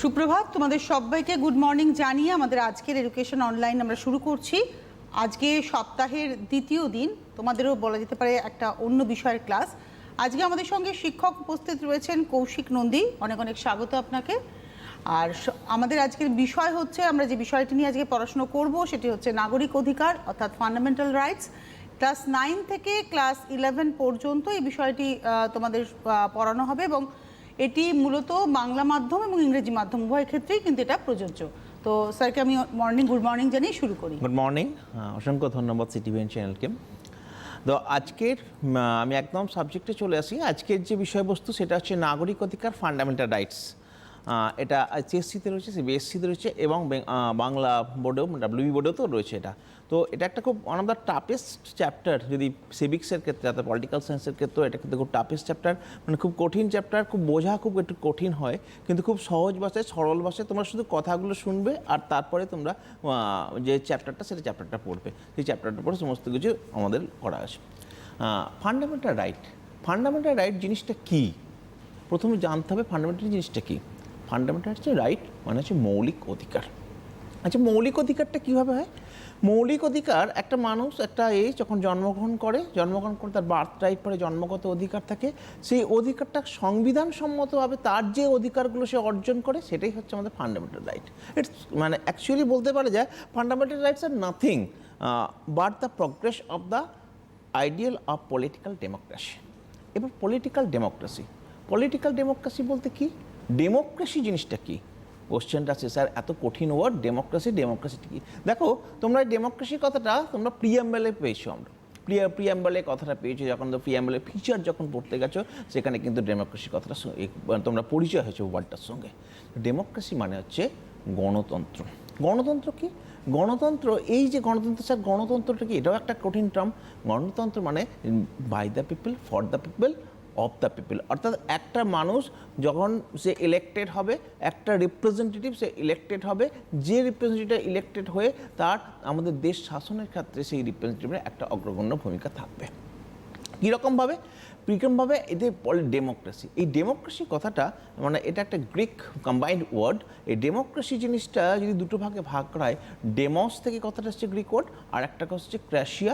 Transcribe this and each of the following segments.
সুপ্রভাত, তোমাদের সবাইকে গুড মর্নিং জানিয়ে আমাদের আজকের এডুকেশন অনলাইন আমরা শুরু করছি। আজকে সপ্তাহের দ্বিতীয় দিন, তোমাদেরও বলা যেতে পারে একটা অন্য বিষয়ের ক্লাস। আজকে আমাদের সঙ্গে শিক্ষক উপস্থিত রয়েছেন কৌশিক নন্দী, অনেক অনেক স্বাগত আপনাকে। আর আমাদের আজকের বিষয় হচ্ছে, আমরা যে বিষয়টি নিয়ে আজকে পড়াশুনো করব সেটি হচ্ছে নাগরিক অধিকার অর্থাৎ ফান্ডামেন্টাল রাইটস। ক্লাস 9 থেকে ক্লাস 11 পর্যন্ত এই বিষয়টি তোমাদের পড়ানো হবে এবং এটি মূলত বাংলা মাধ্যম এবং ইংরেজি মাধ্যম উভয় ক্ষেত্রেই কিন্তু এটা প্রযোজ্য। তো স্যারকে আমি গুড মর্নিং জানিয়ে শুরু করি। গুড মর্নিং, অসংখ্য ধন্যবাদ সিটিভিএন চ্যানেলকে। তো আজকের আমি একদম সাবজেক্টে চলে আসি। আজকের যে বিষয়বস্তু সেটা হচ্ছে নাগরিক অধিকার ফান্ডামেন্টাল রাইটস। এটা এইচএসসিতে রয়েছে, সিবিএসসিতে রয়েছে এবং বাংলা বোর্ডেও ডাব্লিউবি বোর্ডেও তো রয়েছে এটা। তো এটা একটা খুব one of the toughest chapter, যদি সিভিক্সের ক্ষেত্রে অর্থাৎ পলিটিক্যাল সায়েন্সের ক্ষেত্রেও এটা কিন্তু খুব টাফেস্ট চ্যাপ্টার, মানে খুব কঠিন চ্যাপ্টার, খুব বোঝা খুব একটু কঠিন হয়, কিন্তু খুব সহজ ভাষায় সরল ভাষায় তোমরা শুধু কথাগুলো শুনবে আর তারপরে তোমরা যে চ্যাপ্টারটা পড়বে, সেই চ্যাপ্টারটা পড়ে সমস্ত কিছু আমাদের করা আছে। ফান্ডামেন্টাল রাইট জিনিসটা কী, প্রথমে জানতে হবে ফান্ডামেন্টাল জিনিসটা কী। ফান্ডামেন্টাল হচ্ছে রাইট, মানে হচ্ছে মৌলিক অধিকার। আচ্ছা, মৌলিক অধিকারটা কীভাবে হয়? মৌলিক অধিকার, একটা মানুষ যখন জন্মগ্রহণ করে তার বার্থ রাইট পরে জন্মগত অধিকার থাকে, সেই অধিকারটা সংবিধানসম্মতভাবে তার যে অধিকারগুলো সে অর্জন করে সেটাই হচ্ছে আমাদের ফান্ডামেন্টাল রাইট। ইটস মানে অ্যাকচুয়ালি বলতে পারা যায় ফান্ডামেন্টাল রাইটস আর nothing but the progress of the ideal of political democracy. এবার পলিটিক্যাল ডেমোক্রেসি বলতে কি? ডেমোক্রেসি জিনিসটা কি? কোশ্চেনটা আছে, স্যার এত কঠিন ওয়ার্ড ডেমোক্রেসিটা কি? দেখো, তোমরা ডেমোক্রেসি কথাটা তোমরা প্রিয়াম্বলে পেয়েছো, আমরা প্রিয়াম্বলে কথাটা পেয়েছো, যখন তো প্রিয়াম্বলের ফিচার যখন পড়তে গেছো সেখানে কিন্তু ডেমোক্রেসি কথাটা তোমরা পরিচয় হয়েছে ওয়ার্ডটার সঙ্গে। ডেমোক্রেসি মানে হচ্ছে গণতন্ত্র। গণতন্ত্র কি? গণতন্ত্র, এই যে গণতন্ত্র, স্যার গণতন্ত্রটা কি? এটাও একটা কঠিন টার্ম। গণতন্ত্র মানে by the people, for the people, of the people. অর্থাৎ একটা মানুষ যখন সে ইলেক্টেড হবে, একটা রিপ্রেজেন্টেটিভ সে ইলেক্টেড হবে, যে রিপ্রেজেন্টেটিভ ইলেক্টেড হয়ে তার আমাদের দেশ শাসনের ক্ষেত্রে সেই রিপ্রেজেন্টেটিভের একটা অগ্রগণ্য ভূমিকা থাকবে। কীরকমভাবে? এদের বলে ডেমোক্রেসি। এই ডেমোক্রেসি কথাটা মানে এটা একটা গ্রিক কম্বাইন্ড ওয়ার্ড। এই ডেমোক্রেসি জিনিসটা যদি দুটো ভাগে ভাগ করা হয়, ডেমস থেকে কথাটা হচ্ছে গ্রিক ওয়ার্ড, আর একটা কথা হচ্ছে ক্র্যাশিয়া,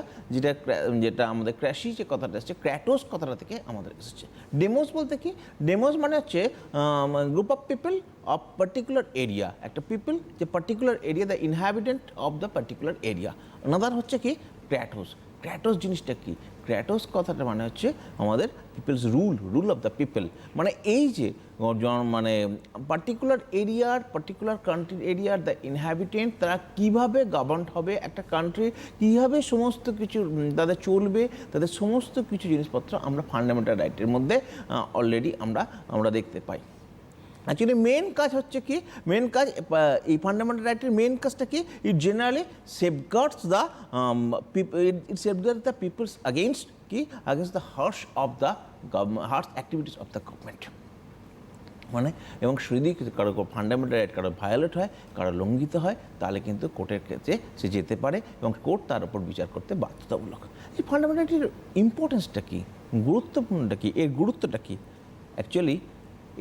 যেটা আমাদের ক্র্যাশি যে কথাটা হচ্ছে ক্র্যাটোস কথাটা থেকে আমাদের এসেছে। ডেমোস বলতে কি? ডেমোস মানে হচ্ছে group of people of particular area. একটা পিপল যে particular area, the inhabitant of the particular area. Another হচ্ছে কি? ক্র্যাটোস জিনিসটা কি? ক্র্যাটোস কথাটা মানে হচ্ছে আমাদের people's rule of the people. মানে এই যে মানে পার্টিকুলার কান্ট্রির এরিয়ার দ্য ইনহ্যাবিটেন্ট, তারা কীভাবে গভর্নড হবে, একটা কান্ট্রি কীভাবে সমস্ত কিছু তাদের চলবে, তাদের সমস্ত কিছু জিনিসপত্র আমরা ফান্ডামেন্টাল রাইটের মধ্যে অলরেডি আমরা দেখতে পাই। অ্যাকচুয়ালি মেন কাজ হচ্ছে কি? এই ফান্ডামেন্টাল রাইটের মেন কাজটা কি? It generally safeguards the peoples against the harsh activities of the government. মানে এবং যদি কারো ফান্ডামেন্টাল রাইট কারো ভায়োলেট হয়, কারো লঙ্ঘিত হয়, তাহলে কিন্তু কোর্টের ক্ষেত্রে সে যেতে পারে এবং কোর্ট তার উপর বিচার করতে বাধ্যতামূলক। এই ফান্ডামেন্টাল রাইটের ইম্পর্টেন্সটা কী, গুরুত্বপূর্ণটা কী, এর গুরুত্বটা কী? অ্যাকচুয়ালি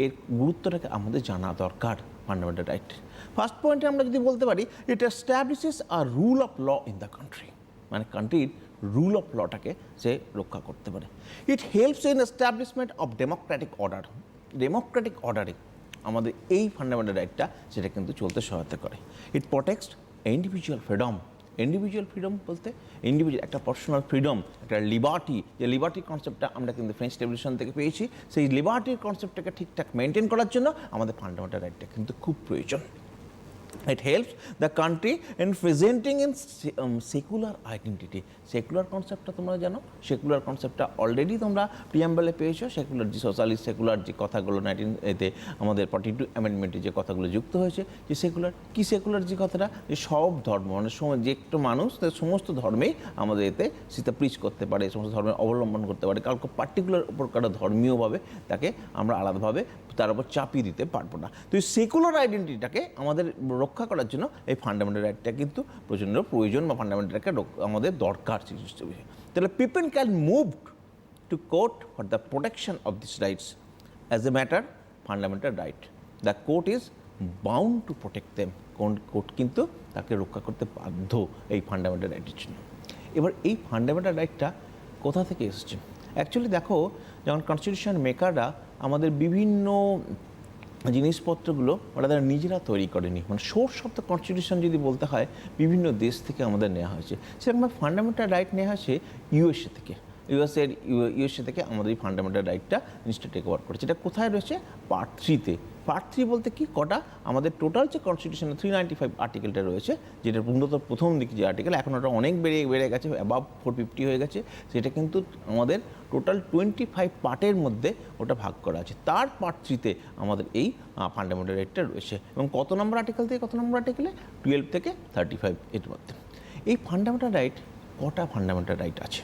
এর গুরুত্বটাকে আমাদের জানা দরকার। ফান্ডামেন্টাল রাইট ফার্স্ট পয়েন্টে আমরা যদি বলতে পারি, it establishes a rule of law in the country. মানে কান্ট্রির রুল অফ লটাকে সে রক্ষা করতে পারে। It helps in establishment of democratic অর্ডারে আমাদের এই ফান্ডামেন্টাল রাইটটা সেটা কিন্তু চলতে সহায়তা করে। ইট প্রটেক্টস ইন্ডিভিজুয়াল ফ্রিডম বলতে একটা পার্সোনাল ফ্রিডম, একটা লিবার্টি, যে লিবার্টির কনসেপ্টটা আমরা কিন্তু ফ্রেঞ্চ রেভলিউশন থেকে পেয়েছি, সেই লিবার্টির কনসেপ্টটাকে ঠিকঠাক মেনটেন করার জন্য আমাদের ফান্ডামেন্টাল রাইটটা কিন্তু খুব প্রয়োজন। It helps the country in presenting in secular identity. Secular কনসেপ্টটা তোমরা জানো, সেকুলার কনসেপ্টটা অলরেডি তোমরা প্রিয়াম্বলে পেয়েছো। সেকুলার যে সোশ্যালিস্ট সেকুলার যে কথাগুলো 19 আমাদের 42 অ্যামেন্ডমেন্টে যে কথাগুলো যুক্ত হয়েছে, যে সেকুলার যে কথাটা, যে সব ধর্ম মানে যে একটু মানুষ তার সমস্ত ধর্মেই আমাদের এতে সেটা প্রিচ করতে পারে, সমস্ত ধর্মের অবলম্বন করতে পারে। কারণ পার্টিকুলার উপর কারো ধর্মীয়ভাবে তাকে আমরা আলাদাভাবে তার উপর চাপিয়ে দিতে পারবো না। তো এই সেকুলার আইডেন্টিটিটাকে আমাদের রক্ষা করার জন্য এই ফান্ডামেন্টাল রাইটটা কিন্তু প্রয়োজন বা ফান্ডামেন্টাল রাইটটা আমাদের দরকার। তাহলে people can move to court for the protection of this rights as a matter fundamental right. The court is bound to protect them, court কিন্তু তাকে রক্ষা করতে বাধ্য এই ফান্ডামেন্টাল রাইটের জন্য। এবার এই ফান্ডামেন্টাল রাইটটা কোথা থেকে এসেছে? অ্যাকচুয়ালি দেখো, যেমন কনস্টিটিউশন মেকাররা আমাদের বিভিন্ন জিনিসপত্রগুলো ওরা তারা নিজেরা তৈরি করেনি, মানে সোর্স অফ দ্য কনস্টিটিউশন যদি বলতে হয় বিভিন্ন দেশ থেকে আমাদের নেওয়া হয়েছে। সেরকম ফান্ডামেন্টাল রাইট নেওয়া হয়েছে ইউএসএ থেকে। ইউএসএ থেকে আমাদের এই ফান্ডামেন্টাল রাইটটা জিনিসটা টেক ওভার করেছে। এটা কোথায় রয়েছে? পার্ট 3-তে। পার্ট 3 বলতে কি, কটা আমাদের টোটাল যে কনস্টিটিউশনের 395 আর্টিকেলটা রয়েছে, যেটা মূলত প্রথম দিকে যে আর্টিকেল, এখন ওটা অনেক বেড়ে গেছে, অ্যাবাভ 450 হয়ে গেছে। সেটা কিন্তু আমাদের টোটাল 25 পার্টের মধ্যে ওটা ভাগ করা আছে। তার পার্ট 3-তে আমাদের এই ফান্ডামেন্টাল রাইটটা রয়েছে। এবং কত নম্বর আর্টিকেল থেকে কত নম্বর আর্টিকেলে? 12 থেকে 35 এর মধ্যে। এই ফান্ডামেন্টাল রাইট, কটা ফান্ডামেন্টাল রাইট আছে?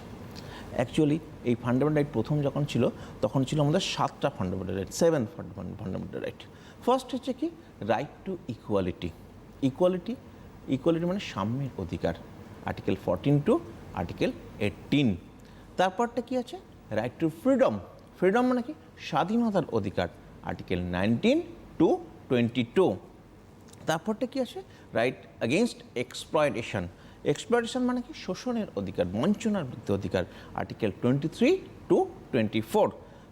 অ্যাকচুয়ালি এই ফান্ডামেন্টাল রাইট প্রথম যখন ছিল তখন ছিল আমাদের 7টা fundamental right, 7 fundamental right. First হচ্ছে কি, রাইট টু ইকুয়ালিটি। ইকুয়ালিটি মানে সাম্যের অধিকার, আর্টিকেল 14 টু আর্টিকেল 18। তারপরটা কি আছে? রাইট টু ফ্রিডম মানে কি, স্বাধীনতার অধিকার, আর্টিকেল 19 টু 22। তারপরটা কি আছে? রাইট এগেনস্ট এক্সপ্লয়েটেশন মানে কি, শোষণের অধিকার, বঞ্চনার বিরুদ্ধে অধিকার, আর্টিকেল 23 টু 24।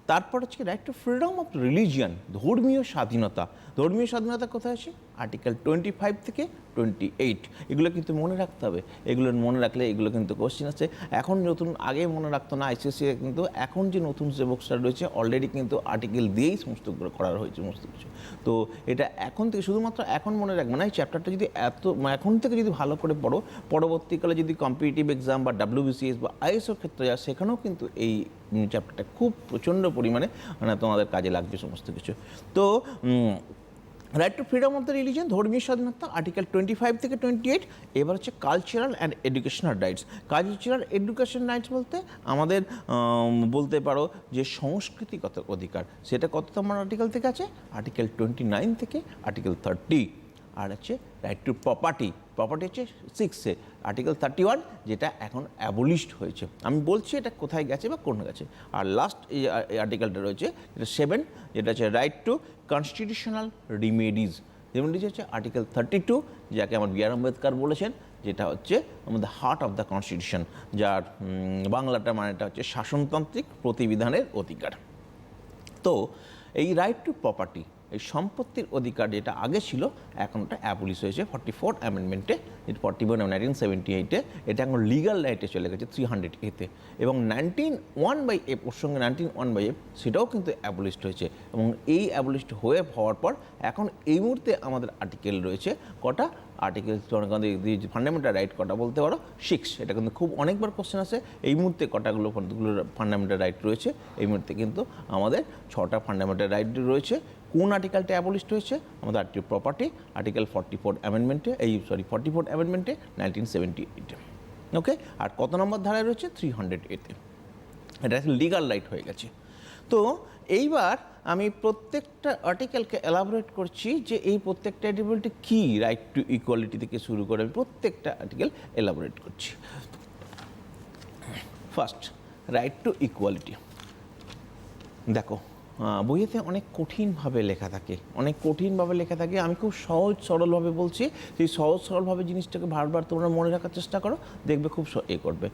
তারপর হচ্ছে right two freedom of religion, ধর্মীয় স্বাধীনতা কোথায় আছে? আর্টিকেল 25 থেকে 28। এগুলো কিন্তু মনে রাখতে হবে, এগুলো মনে রাখলে এগুলো কিন্তু কোশ্চেন আছে। এখন নতুন, আগে মনে রাখতো না আইসিএসসি, কিন্তু এখন যে নতুন যে বুকসটা রয়েছে অলরেডি কিন্তু আর্টিকেল দিয়েই সমস্ত করা হয়েছে সমস্ত কিছু। তো এটা এখন থেকে শুধুমাত্র এখন মনে রাখবে না, এই চ্যাপ্টারটা যদি এখন থেকে যদি ভালো করে পড়ো, পরবর্তীকালে যদি কম্পিটিটিভ এক্সাম বা WBCS বা আইএসওর ক্ষেত্রে যায়, সেখানেও কিন্তু এই চ্যাপ্টারটা খুব প্রচণ্ড পরিমাণে মানে তোমাদের কাজে লাগবে সমস্ত কিছু। তো right two freedom of the religion, ধর্মীয় স্বাধীনতা, আর্টিকেল 25 থেকে 28। এবার হচ্ছে cultural and educational rights. Cultural education rights বলতে আমাদের বলতে পারো যে সংস্কৃতিগত অধিকার, সেটা কত নম্বর আর্টিকেল থেকে আছে? আর্টিকেল 29 থেকে আর্টিকেল 30। আর হচ্ছে রাইট টু প্রপার্টি হচ্ছে 6-এ, আর্টিকেল 31, যেটা এখন অ্যাবলিশড হয়েছে। আমি বলছি এটা কোথায় গেছে বা কোন গেছে। আর লাস্ট এই আর্টিকেলটা রয়েছে, যেটা 7, যেটা হচ্ছে রাইট টু কনস্টিটিউশনাল রিমেডিজ হচ্ছে আর্টিকেল 32, যাকে আমার বি আর আম্বেদকর বলেছেন, যেটা হচ্ছে আমাদের হার্ট অফ দ্য কনস্টিটিউশন, যার বাংলাটা মানেটা হচ্ছে শাসনতান্ত্রিক প্রতিবিধানের অধিকার। তো এই রাইট টু প্রপার্টি, এই সম্পত্তির অধিকার যেটা আগে ছিল, এখন ওটা অ্যাবলিশ হয়েছে 44 অ্যামেন্ডমেন্টে, 41 1978-এ। এটা এখন লিগাল রাইটে চলে গেছে 300A-তে। এবং 19(1)(f) ওর সঙ্গে 19(1)(f) সেটাও কিন্তু অ্যাবলিশড হয়েছে। এবং এই অ্যাবলিশড হওয়ার পর এখন এই মুহূর্তে আমাদের আর্টিকেল রয়েছে কটা? আর্টিকেল ফান্ডামেন্টাল রাইট কটা বলতে পারো? 6। এটা কিন্তু খুব অনেকবার কোশ্চেন আছে, এই মুহূর্তে কটাগুলো ফান্ডামেন্টাল রাইট রয়েছে? এই মুহূর্তে কিন্তু আমাদের 6টা ফান্ডামেন্টাল রাইট রয়েছে। কোন আর্টিকেলটা অ্যাবলিশড হয়েছে? আমাদের আর্টিকেল প্রপার্টি, আর্টিকেল 44 অ্যামেন্ডমেন্টে, 44 অ্যামেন্ডমেন্টে 1978। ওকে, আর কত নম্বর ধারায় রয়েছে? 300A-তে। এটা লিগাল রাইট হয়ে গেছে। তো এইবার আমি প্রত্যেকটা আর্টিকেলকে এলাবোরেট করছি যে এই প্রত্যেকটা আর্টিকেলটি কী, রাইট টু ইকুয়ালিটি থেকে শুরু করে আমি প্রত্যেকটা আর্টিকেল এলাবোরেট করছি। First, right to equality. দেখো, বইয়েতে অনেক কঠিনভাবে লেখা থাকে, আমি খুব সহজ সরলভাবে বলছি। সেই সহজ সরলভাবে জিনিসটাকে বারবার তোমরা মনে রাখার চেষ্টা করো, দেখবে খুব করবে।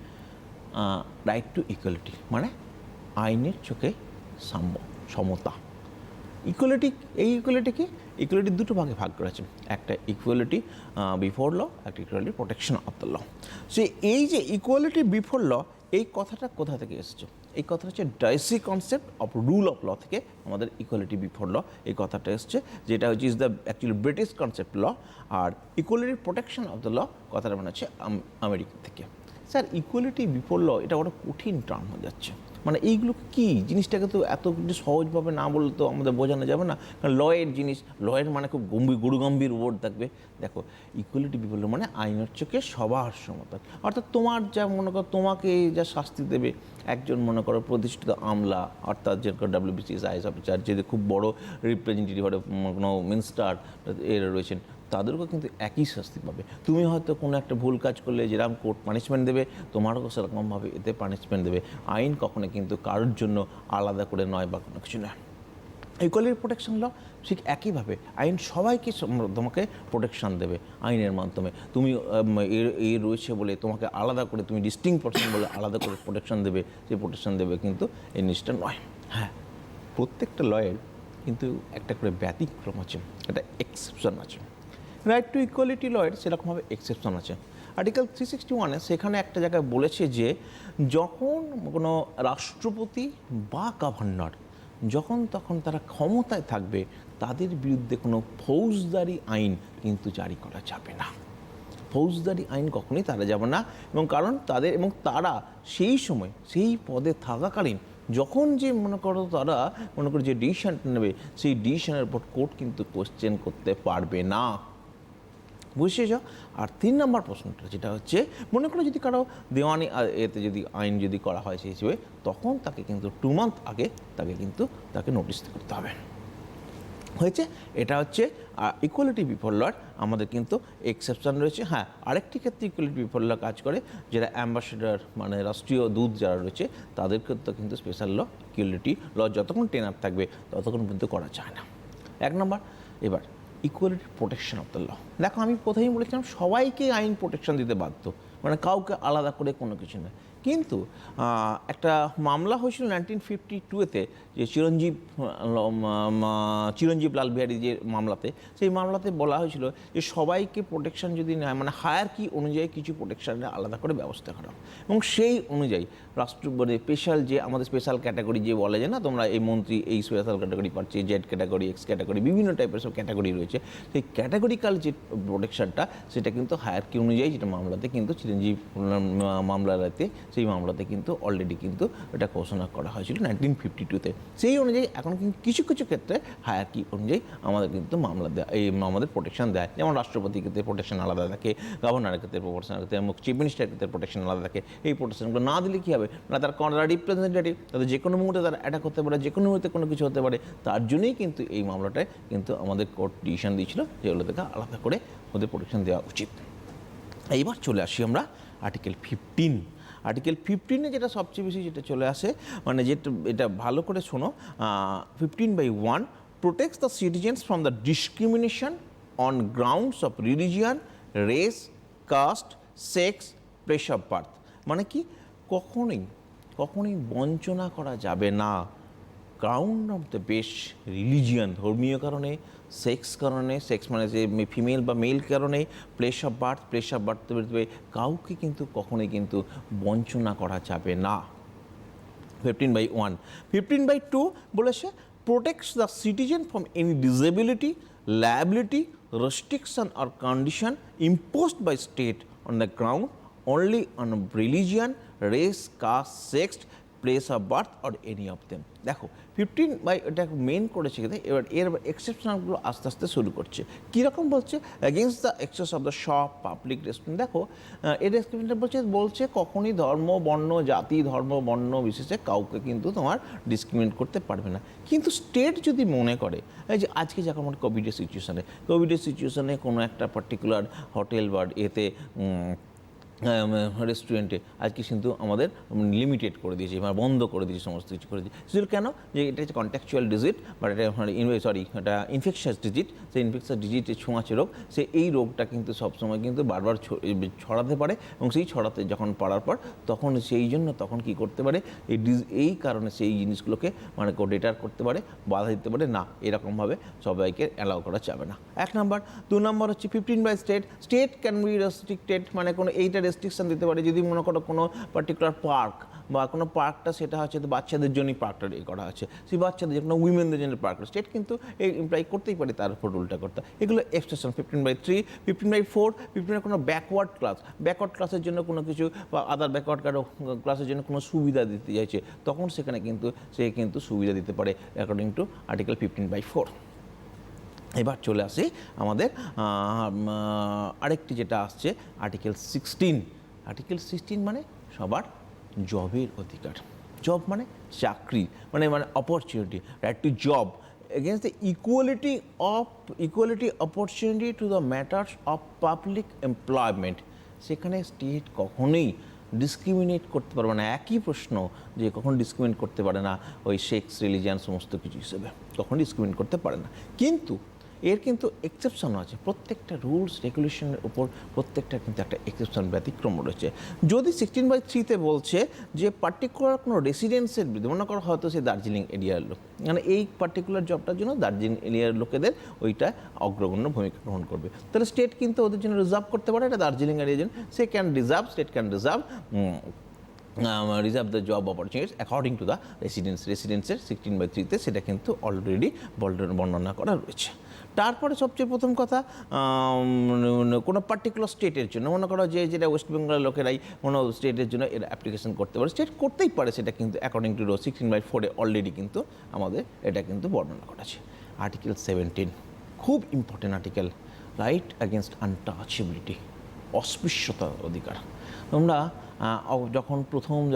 রাইট টু ইকুয়ালিটি মানে আইনের চোখে সমতা। ইকুয়ালিটি, এই ইকুয়ালিটিকে দুটো ভাগে ভাগ করেছে, একটা ইকুয়ালিটি বিফোর ল, একটা equality protection of the law. সে এই যে ইকুয়ালিটি বিফোর ল, এই কথাটা কোথা থেকে এসেছে? এই কথাটা হচ্ছে Dicey concept of rule of law থেকে আমাদের ইকুয়ালিটি বিফোর ল এই কথাটা এসছে, যেটা হচ্ছে is the actually British concept law. আর equality protection of the law কথাটা মানে হচ্ছে আমেরিকা থেকে। স্যার, ইকুয়ালিটি বিফোর ল এটা একটা কঠিন টার্ম হয়ে যাচ্ছে, মানে এইগুলো কি জিনিসটাকে তো এত সহজভাবে না বললে তো আমাদের বোঝানো যাবে না, কারণ লয়ের জিনিস, লয়ের মানে খুব গুরুগম্ভীর ওয়ার্ড থাকবে। দেখো, ইকুয়ালিটি বিফোর ল মানে আইনের চোখে সবার সমতা, অর্থাৎ তোমার যা মনে করো তোমাকে যা শাস্তি দেবে একজন মনে করো প্রতিষ্ঠিত আমলা, অর্থাৎ যেরকম WBCS আইএস অফিসার, যদি খুব বড় রিপ্রেজেন্টেটিভ কোনো মিনিস্টার এরা রয়েছেন, তাদেরকেও কিন্তু একই শাস্তি পাবে। তুমি হয়তো কোনো একটা ভুল কাজ করলে যেরকম কোর্ট পানিশমেন্ট দেবে, তোমারও সেরকমভাবে এতে পানিশমেন্ট দেবে। আইন কখনো কিন্তু কারোর জন্য আলাদা করে নয় বা কোনো কিছু নয়। ইকুয়ালিটি প্রোটেকশন ল ঠিক একইভাবে আইন সবাইকে তোমাকে প্রোটেকশন দেবে আইনের মাধ্যমে। তুমি এর রয়েছে বলে তোমাকে আলাদা করে, তুমি ডিস্টিংক্ট পারসন বলে আলাদা করে প্রোটেকশন দেবে, সেই প্রোটেকশন দেবে কিন্তু এই জিনিসটা নয়। হ্যাঁ, প্রত্যেকটা লয়ের কিন্তু একটা করে ব্যতিক্রম আছে, একটা এক্সেপশন আছে। রাইট টু ইকুয়ালিটি লয়ের সেরকমভাবে এক্সেপশন আছে। আর্টিকেল 361-এ সেখানে একটা জায়গায় বলেছে যে যখন কোনো রাষ্ট্রপতি বা গভর্নর যখন তখন তারা ক্ষমতায় থাকবে, তাদের বিরুদ্ধে কোনো ফৌজদারি আইন কিন্তু জারি করা যাবে না। ফৌজদারি আইন কখনোই তারা যাবে না, এবং কারণ তারা সেই সময় সেই পদে থাকাকালীন যখন যে তারা যে ডিসিশনটা নেবে, সেই ডিসিশনের উপর কোর্ট কিন্তু কোশ্চেন করতে পারবে না। বুঝেছ? আর 3 নম্বর প্রশ্নটা যেটা হচ্ছে, মনে করো যদি কারো দেওয়ানি এতে যদি আইন যদি করা হয় সেই হিসেবে, তখন তাকে কিন্তু 2 মান্থ আগে তাকে নোটিশ করতে হবে। হয়েছে? এটা হচ্ছে ইকুয়ালিটি বিফোর লর আমাদের কিন্তু এক্সেপশন রয়েছে। হ্যাঁ, আরেকটি ক্ষেত্রে ইকুয়ালিটি বিফোর ল কাজ করে, যারা অ্যাম্বাসেডার মানে রাষ্ট্রীয় দূত যারা রয়েছে, তাদের ক্ষেত্রে কিন্তু স্পেশাল ল ইকুয়ালিটি ল যতক্ষণ টেনার থাকবে ততক্ষণ কিন্তু করা যায় না। 1 নম্বর। এবার equality protection of the law. দেখো, আমি প্রথমেই বলেছিলাম সবাইকে আইন প্রোটেকশন দিতে বাধ্য, মানে কাউকে আলাদা করে কোনো কিছু নয়। কিন্তু একটা মামলা হয়েছিল 1952-তে, যে চিরঞ্জীব লাল বিহারী যে মামলাতে, সেই মামলাতে বলা হয়েছিল যে সবাইকে প্রোটেকশন যদি নেয়, মানে হায়ারকি অনুযায়ী কিছু প্রোটেকশনের আলাদা করে ব্যবস্থা করা, এবং সেই অনুযায়ী মানে স্পেশাল যে আমাদের স্পেশাল ক্যাটাগরি যে বলে যে না তোমরা এই মন্ত্রী এই স্পেশাল ক্যাটাগরি পাচ্ছে, জেড ক্যাটাগরি, এক্স ক্যাটাগরি, বিভিন্ন টাইপের সব ক্যাটাগরি রয়েছে, সেই ক্যাটাগরিক্যাল যে প্রোটেকশনটা সেটা কিন্তু হায়ারকি অনুযায়ী, যেটা মামলাতে কিন্তু চিরঞ্জীব মামলাতে, সেই মামলাতে কিন্তু অলরেডি কিন্তু এটা ঘোষণা করা হয়েছিল 1952-তে। সেই অনুযায়ী এখন কিন্তু কিছু কিছু ক্ষেত্রে হায়ারকি অনুযায়ী আমাদের কিন্তু মামলা দেয়, আমাদের প্রোটেকশন দেয়। যেমন রাষ্ট্রপতির ক্ষেত্রে প্রোটেকশন আলাদা থাকে, গভর্নরের ক্ষেত্রে প্রোটেকশন আলাদা থাকে, চিফ মিনিস্টারের ক্ষেত্রে প্রোটেকশন আলাদা থাকে। এই প্রোটেকশনগুলো না দিলে কী হবে না, তারা রিপ্রেজেন্টেটিভ, তাদের যে কোনো মুহূর্তে তারা অ্যাটাক করতে পারে, যে কোনো মুহূর্তে কোনো কিছু হতে পারে। তার জন্যই কিন্তু এই মামলাটায় কিন্তু আমাদের কোর্ট ডিসিশন দিয়েছিল যেগুলো থেকে আলাদা করে ওদের প্রোটেকশন দেওয়া উচিত। এইবার চলে আসি আমরা আর্টিকেল 15। আর্টিকেল 15-এ যেটা সবচেয়ে বেশি যেটা চলে আসে, মানে যেটা এটা ভালো করে শোনো, 15/1 protects the citizens from the discrimination on grounds of religion, race, caste, sex, place of birth. মানে কি, কখনোই বঞ্চনা করা যাবে না ground of the base, religion ধর্মীয় কারণে, সেক্স কারণে, সেক্স মানে যে ফিমেল বা মেল কারণে, প্লেস অফ বার্থ কাউকে কিন্তু কখনোই কিন্তু বঞ্চনা করা যাবে না। 15/1। 15/2 বলেছে protects the citizen from any disability, liability, restriction or condition imposed by state on the ground only on religion, race, caste, sex, place of birth or any of them। দেখো 15 এটা মেন করেছে কিন্তু এর এক্সেপশনালগুলো আস্তে আস্তে শুরু করছে। কীরকম বলছে, against the access of the shop, public restaurant. দেখো এর এক্সেপশনটা বলছে কখনই ধর্ম, বর্ণ, জাতি, ধর্ম, বর্ণ বিশেষে কাউকে কিন্তু তোমার ডিসক্রিমিনেট করতে পারবে না। কিন্তু স্টেট যদি মনে করে, এই যে আজকে যখন আমার কোভিডের সিচুয়েশনে কোনো একটা পার্টিকুলার হোটেল বা এতে রেস্টুরেন্টে আজকে কিন্তু আমাদের লিমিটেড করে দিয়েছে, মানে বন্ধ করে দিয়েছে, সমস্ত কিছু করে দিয়েছে। সেটা কেন? যে এটা হচ্ছে কন্ট্যাকচুয়াল ডিজিট, বাট এটা এটা ইনফেকশাস ডিজিট। সেই ইনফেকশাস ডিজিটে ছোঁয়াচে রোগ, সে এই রোগটা কিন্তু সবসময় কিন্তু বারবার ছড়াতে পারে, এবং সেই ছড়াতে যখন পারার পর তখন সেই জন্য তখন কী করতে পারে, এই কারণে সেই জিনিসগুলোকে মানে ডেটার করতে পারে, বাধা দিতে পারে না, এরকমভাবে সবাইকে অ্যালাউ করা যাবে না। 1 নম্বর। 2 নম্বর হচ্ছে 15 স্টেট ক্যান বি রেস্ট্রিক্টেড, মানে কোনো এইটা রেস্ট্রিকশন দিতে পারে যদি মনে করো কোনো পার্টিকুলার পার্ক বা কোনো পার্কটা সেটা হচ্ছে বাচ্চাদের জন্যই পার্কটা করা আছে, সেই বাচ্চাদের জন্য উইমেনদের জন্য পার্ক, স্টেট কিন্তু এই ইমপ্লাই করতেই পারে তার উপর রুলটা করতে। এগুলো এক্সটেনশন। 15/3। 15/4 15 কোনো ব্যাকওয়ার্ড ক্লাসের জন্য কোনো কিছু বা আদার ব্যাকওয়ার্ড ক্লাসের জন্য কোনো সুবিধা দিতে চাইছে, তখন সেখানে কিন্তু সে কিন্তু সুবিধা দিতে পারে অ্যাকর্ডিং টু আর্টিকেল 15/4। এবার চলে আসি আমাদের আরেকটি যেটা আসছে আর্টিকেল 16। আর্টিকেল 16 মানে সবার জবের অধিকার। জব মানে চাকরি, মানে opportunity, right to job against the equality opportunity to the matters of public employment। সেখানে স্টেট কখনোই ডিসক্রিমিনেট করতে পারবে না। একই প্রশ্ন যে কখন ডিসক্রিমিনেট করতে পারে না ওই সেক্স, রিলিজিয়ান সমস্ত কিছু হিসেবে, কখন ডিসক্রিমিনেট করতে পারে না। কিন্তু এর কিন্তু এক্সেপশনও আছে, প্রত্যেকটা রুলস রেগুলেশনের উপর প্রত্যেকটা কিন্তু একটা এক্সেপশন, ব্যতিক্রম রয়েছে। যদি 16/3-তে বলছে যে পার্টিকুলার কোনো রেসিডেন্সের বিরুদ্ধে, মনে করা হয়তো সে দার্জিলিং এরিয়ার লোক, মানে এই পার্টিকুলার জবটার জন্য দার্জিলিং এরিয়ার লোকেদের ওইটা অগ্রগণ্য ভূমিকা গ্রহণ করবে, তাহলে স্টেট কিন্তু ওদের জন্য রিজার্ভ করতে পারে, এটা দার্জিলিং এরিয়ার জন্য সে can reserve, state can reserve reserve the job opportunities according to the রেসিডেন্সের 16/3-তে সেটা কিন্তু অলরেডি বর্ণনা করা রয়েছে। তারপরে সবচেয়ে প্রথম কথা, কোনো পার্টিকুলার স্টেটের জন্য, মনে করো যে যেটা ওয়েস্ট বেঙ্গলের লোকেরাই কোনো স্টেটের জন্য এরা অ্যাপ্লিকেশন করতে পারে, স্টেট করতেই পারে, সেটা কিন্তু অ্যাকর্ডিং টু 16/4-এ অলরেডি কিন্তু আমাদের এটা কিন্তু বর্ণনা করা আছে। আর্টিকেল 17 খুব important article, right against untouchability, অস্পৃশ্যতার অধিকার। তোমরা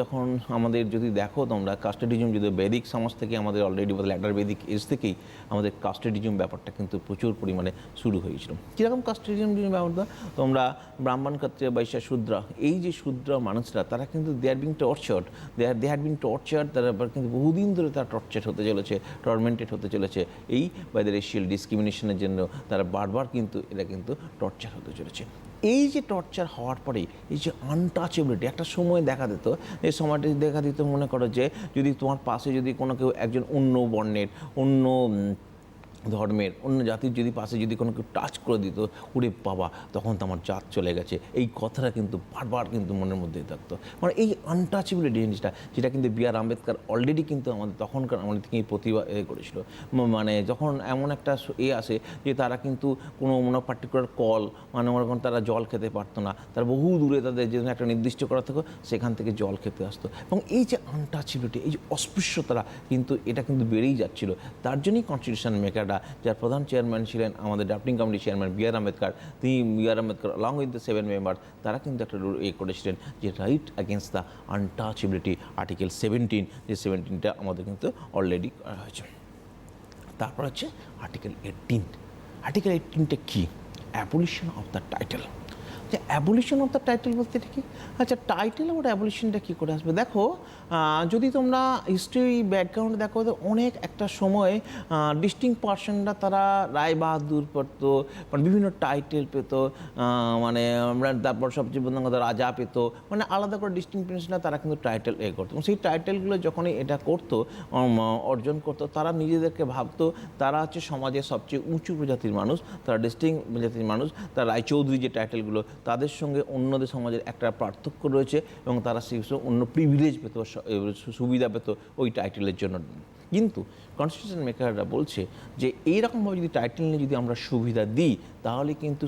যখন আমাদের যদি দেখো তোমরা কাস্টোডিজম, যদি বৈদিক সমাজ থেকে আমাদের অলরেডি ল্যাটার বৈদিক এজ থেকেই আমাদের কাস্টোডিজম ব্যাপারটা কিন্তু প্রচুর পরিমাণে শুরু হয়েছিল। কীরকম কাস্টোডিজম ব্যাপারটা, তোমরা ব্রাহ্মণ, ক্ষত্রিয়, বৈশ্য, শূদ্র, এই যে শূদ্র মানুষরা তারা কিন্তু দে হ্যাড বিন টর্চার্ড, তারা কিন্তু বহুদিন ধরে তারা টর্চার হতে চলেছে, টর্মেন্টেড হতে চলেছে এই বাই দ্য রেশিয়াল ডিসক্রিমিনেশনের জন্য, তারা বারবার কিন্তু এরা কিন্তু টর্চার হতে চলেছে। এই যে টর্চার হওয়ার পরে এই যে আনটাচেবিলিটি, একটা সময় দেখা দিত, এই সময়টা দেখা দিত, মনে করো যে যদি তোমার পাশে যদি কোনো কেউ একজন অন্য বর্ণের, অন্য ধর্মের, অন্য জাতির যদি পাশে যদি কোনো কেউ টাচ করে দিত, ওরে বাবা তখন তো আমার জাত চলে গেছে, এই কথাটা কিন্তু বারবার কিন্তু মনের মধ্যেই থাকতো। মানে এই আনটাচেবিলিটি জিনিসটা, যেটা কিন্তু বি আর আম্বেদকর অলরেডি কিন্তু আমাদের তখনকার আমাদের থেকে প্রতিভা করেছিল। মানে যখন এমন একটা আসে যে তারা কিন্তু কোনো পার্টিকুলার কল, মানে মনে করেন তারা জল খেতে পারতো না, তারা বহু দূরে তাদের যে একটা নির্দিষ্ট করা থাকো সেখান থেকে জল খেতে আসতো, এবং এই যে আনটাচেবিলিটি, এই যে অস্পৃশ্যতারা কিন্তু এটা কিন্তু বেড়েই যাচ্ছিল। তার জন্যই কনস্টিটিউশন মেকার, যার প্রধান চেয়ারম্যান ছিলেন আমাদের ড্রাফটিং কমিটির chairman B R Ambedkar, along with the 7 member, তারা কিন্তু একটা করেছিলেন যে right against the untouchability, article 17, যে 17টা আমাদের কিন্তু অলরেডি করা হয়েছে। তারপর হচ্ছে আর্টিকেল 18। আর্টিকেল 18টা কী? Abolition of the title. যে অ্যাবলিশন অফ দ্য টাইটেল বলতে এটা কি? আচ্ছা, টাইটেল আর অ্যাবলিশনটা কী করে আসবে? দেখো, যদি তোমরা হিস্ট্রি ব্যাকগ্রাউন্ড দেখো, অনেক একটা সময় ডিস্টিং পার্সনরা তারা রায় বাহাদুর পড়তো, মানে বিভিন্ন টাইটেল পেত, মানে আমরা তারপর সবচেয়ে প্রধান কথা রাজা পেত, মানে আলাদা করে ডিস্টিং পার্সনরা তারা কিন্তু টাইটেল করতো, এবং সেই টাইটেলগুলো যখনই এটা করতো, অর্জন করতো, তারা নিজেদেরকে ভাবতো তারা হচ্ছে সমাজের সবচেয়ে উঁচু প্রজাতির মানুষ, তারা ডিস্টিং প্রজাতির মানুষ, তারা রায়চৌধুরী যে টাইটেলগুলো, তাদের সঙ্গে অন্যদের সমাজের একটা পার্থক্য রয়েছে, এবং তারা সেই অন্য প্রিভিলেজ পেত, সুবিধা পেত ওই টাইটেলের জন্য। কিন্তু কনস্টিটিউশন মেকাররা বলছে যে এইরকমভাবে যদি টাইটেল নিয়ে যদি আমরা সুবিধা দিই, তাহলে কিন্তু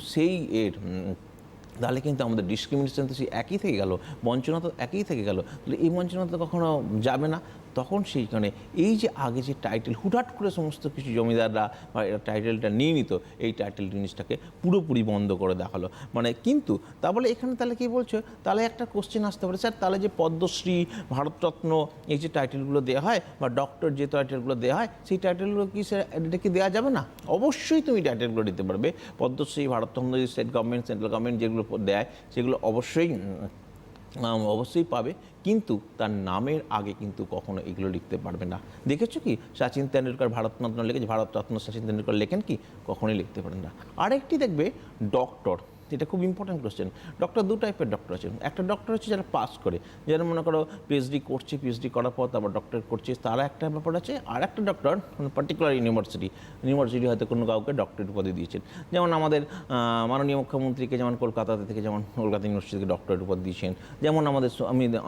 তাহলে কিন্তু আমাদের ডিসক্রিমিনেশন তো সেই একই থেকে গেল, বঞ্চনা তো একই থেকে গেল, তাহলে এই বঞ্চনা তো কখনো যাবে না। তখন সেইখানে এই যে আগে যে টাইটেল হুটহাট করে সমস্ত কিছু জমিদাররা বা এরা টাইটেলটা নিয়ে নিত, এই টাইটেল জিনিসটাকে পুরোপুরি বন্ধ করে দেখালো। মানে কিন্তু তা বলে এখানে তাহলে কী বলছো, তাহলে একটা কোশ্চেন আসতে পারে, স্যার তাহলে যে পদ্মশ্রী, ভারতরত্ন এই যে টাইটেলগুলো দেওয়া হয়, বা ডক্টর যে টাইটেলগুলো দেওয়া হয়, সেই টাইটেলগুলো কি স্যার এটা কি দেওয়া যাবে না? অবশ্যই তুমি টাইটেলগুলো দিতে পারবে। Padmashri, Bharat Ratna, state government, central government যেগুলো দেয় সেগুলো অবশ্যই পাবে, কিন্তু তার নামের আগে কিন্তু কখনো এগুলো লিখতে পারবে না। দেখেছো কি সচিন তেন্ডুলকর ভারতরত্ন লিখেছে, ভারতরত্ন সচিন তেন্ডুলকর লেখেন কি? কখনোই লিখতে পারেন না। আরেকটি দেখবে ডক্টর, এটা খুব ইম্পর্টেন্ট কোশ্চেন। ডক্টর দু টাইপের ডক্টর আছে, একটা ডক্টর হচ্ছে যারা পাস করে, যারা মনে করো পিএইচডি করছে, পিএইচডি করার পর তারপর ডক্টরেট করছে, তারা একটা ব্যাপার আছে। আর একটা ডক্টর পার্টিকুলার ইউনিভার্সিটি হয়তো কোনো কাউকে ডক্টরেট উপাধি দিয়েছেন, যেমন আমাদের মাননীয় মুখ্যমন্ত্রীকে যেমন কলকাতাতে থেকে যেমন কলকাতা ইউনিভার্সিটি থেকে ডক্টরেট উপাধি দিয়েছেন, যেমন আমাদের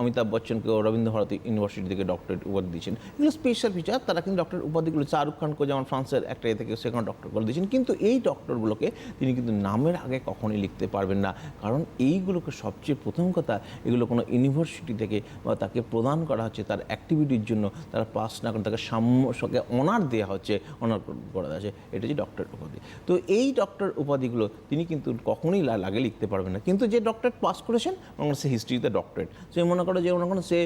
অমিতাভ বচ্চনকে রবীন্দ্র ভারতী ইউনিভার্সিটি থেকে ডক্টরেট উপাধি দিয়েছেন। এগুলো স্পেশাল ফিচার, তারা কিন্তু ডক্টরেট উপাধিগুলো, শাহরুখ খানকে যেমন ফ্রান্সের একটা থেকে সেখানে ডক্টর করে দিয়েছেন, কিন্তু এই ডক্টরগুলোকে তিনি কিন্তু নামের আগে কখনোই লিখতে পারবেন না, কারণ এইগুলোকে সবচেয়ে প্রথম কথা, এগুলো কোনো ইউনিভার্সিটি থেকে বা তাকে প্রদান করা হচ্ছে তার অ্যাক্টিভিটির জন্য, তারা পাস না করে তাকে সাম্যকে অনার দেওয়া হচ্ছে, অনার করা হচ্ছে, এটা হচ্ছে ডক্টরেট উপাধি। তো এই ডক্টর উপাধিগুলো তিনি কিন্তু কখনোই লাগে লিখতে পারবেন না। কিন্তু যে ডক্টরেট পাস করেছেন, সে হিস্ট্রিতে ডক্টরেট, সে মনে করো যে মনে করো সে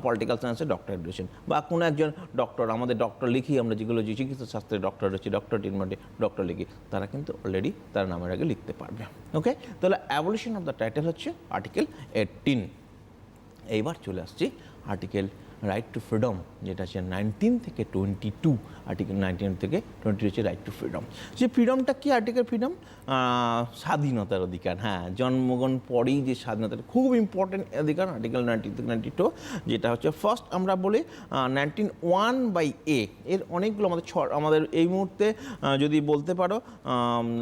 পলিটিক্যাল সায়েন্সে ডক্টরেট দিয়েছেন, বা কোনো একজন ডক্টর, আমাদের ডক্টর লিখি আমরা যেগুলো যে চিকিৎসা শাস্ত্রে ডক্টর রয়েছে, ডক্টরেটের মধ্যে ডক্টর লিখি, তারা কিন্তু অলরেডি তার নামের আগে লিখতে পারবে। ওকে, তাহলে অ্যাবলিশন অফ দ্য টাইটেল হচ্ছে আর্টিকেল 18। এইবার চলে আসছি আর্টিকেল রাইট টু ফ্রিডম, যেটা আছে 19 থেকে 22, আর্টিকেল 19 থেকে 20 হচ্ছে রাইট টু ফ্রিডম। যে ফ্রিডমটা কি? আর্টিকেল ফ্রিডম স্বাধীনতার অধিকার। হ্যাঁ, জন্মগ্রহণ পরেই যে স্বাধীনতাটা খুব ইম্পর্টেন্ট অধিকার, আর্টিকেল 19 থেকে 92, যেটা হচ্ছে ফার্স্ট আমরা বলি 19(1)(a) এর অনেকগুলো আমাদের এই মুহূর্তে যদি বলতে পারো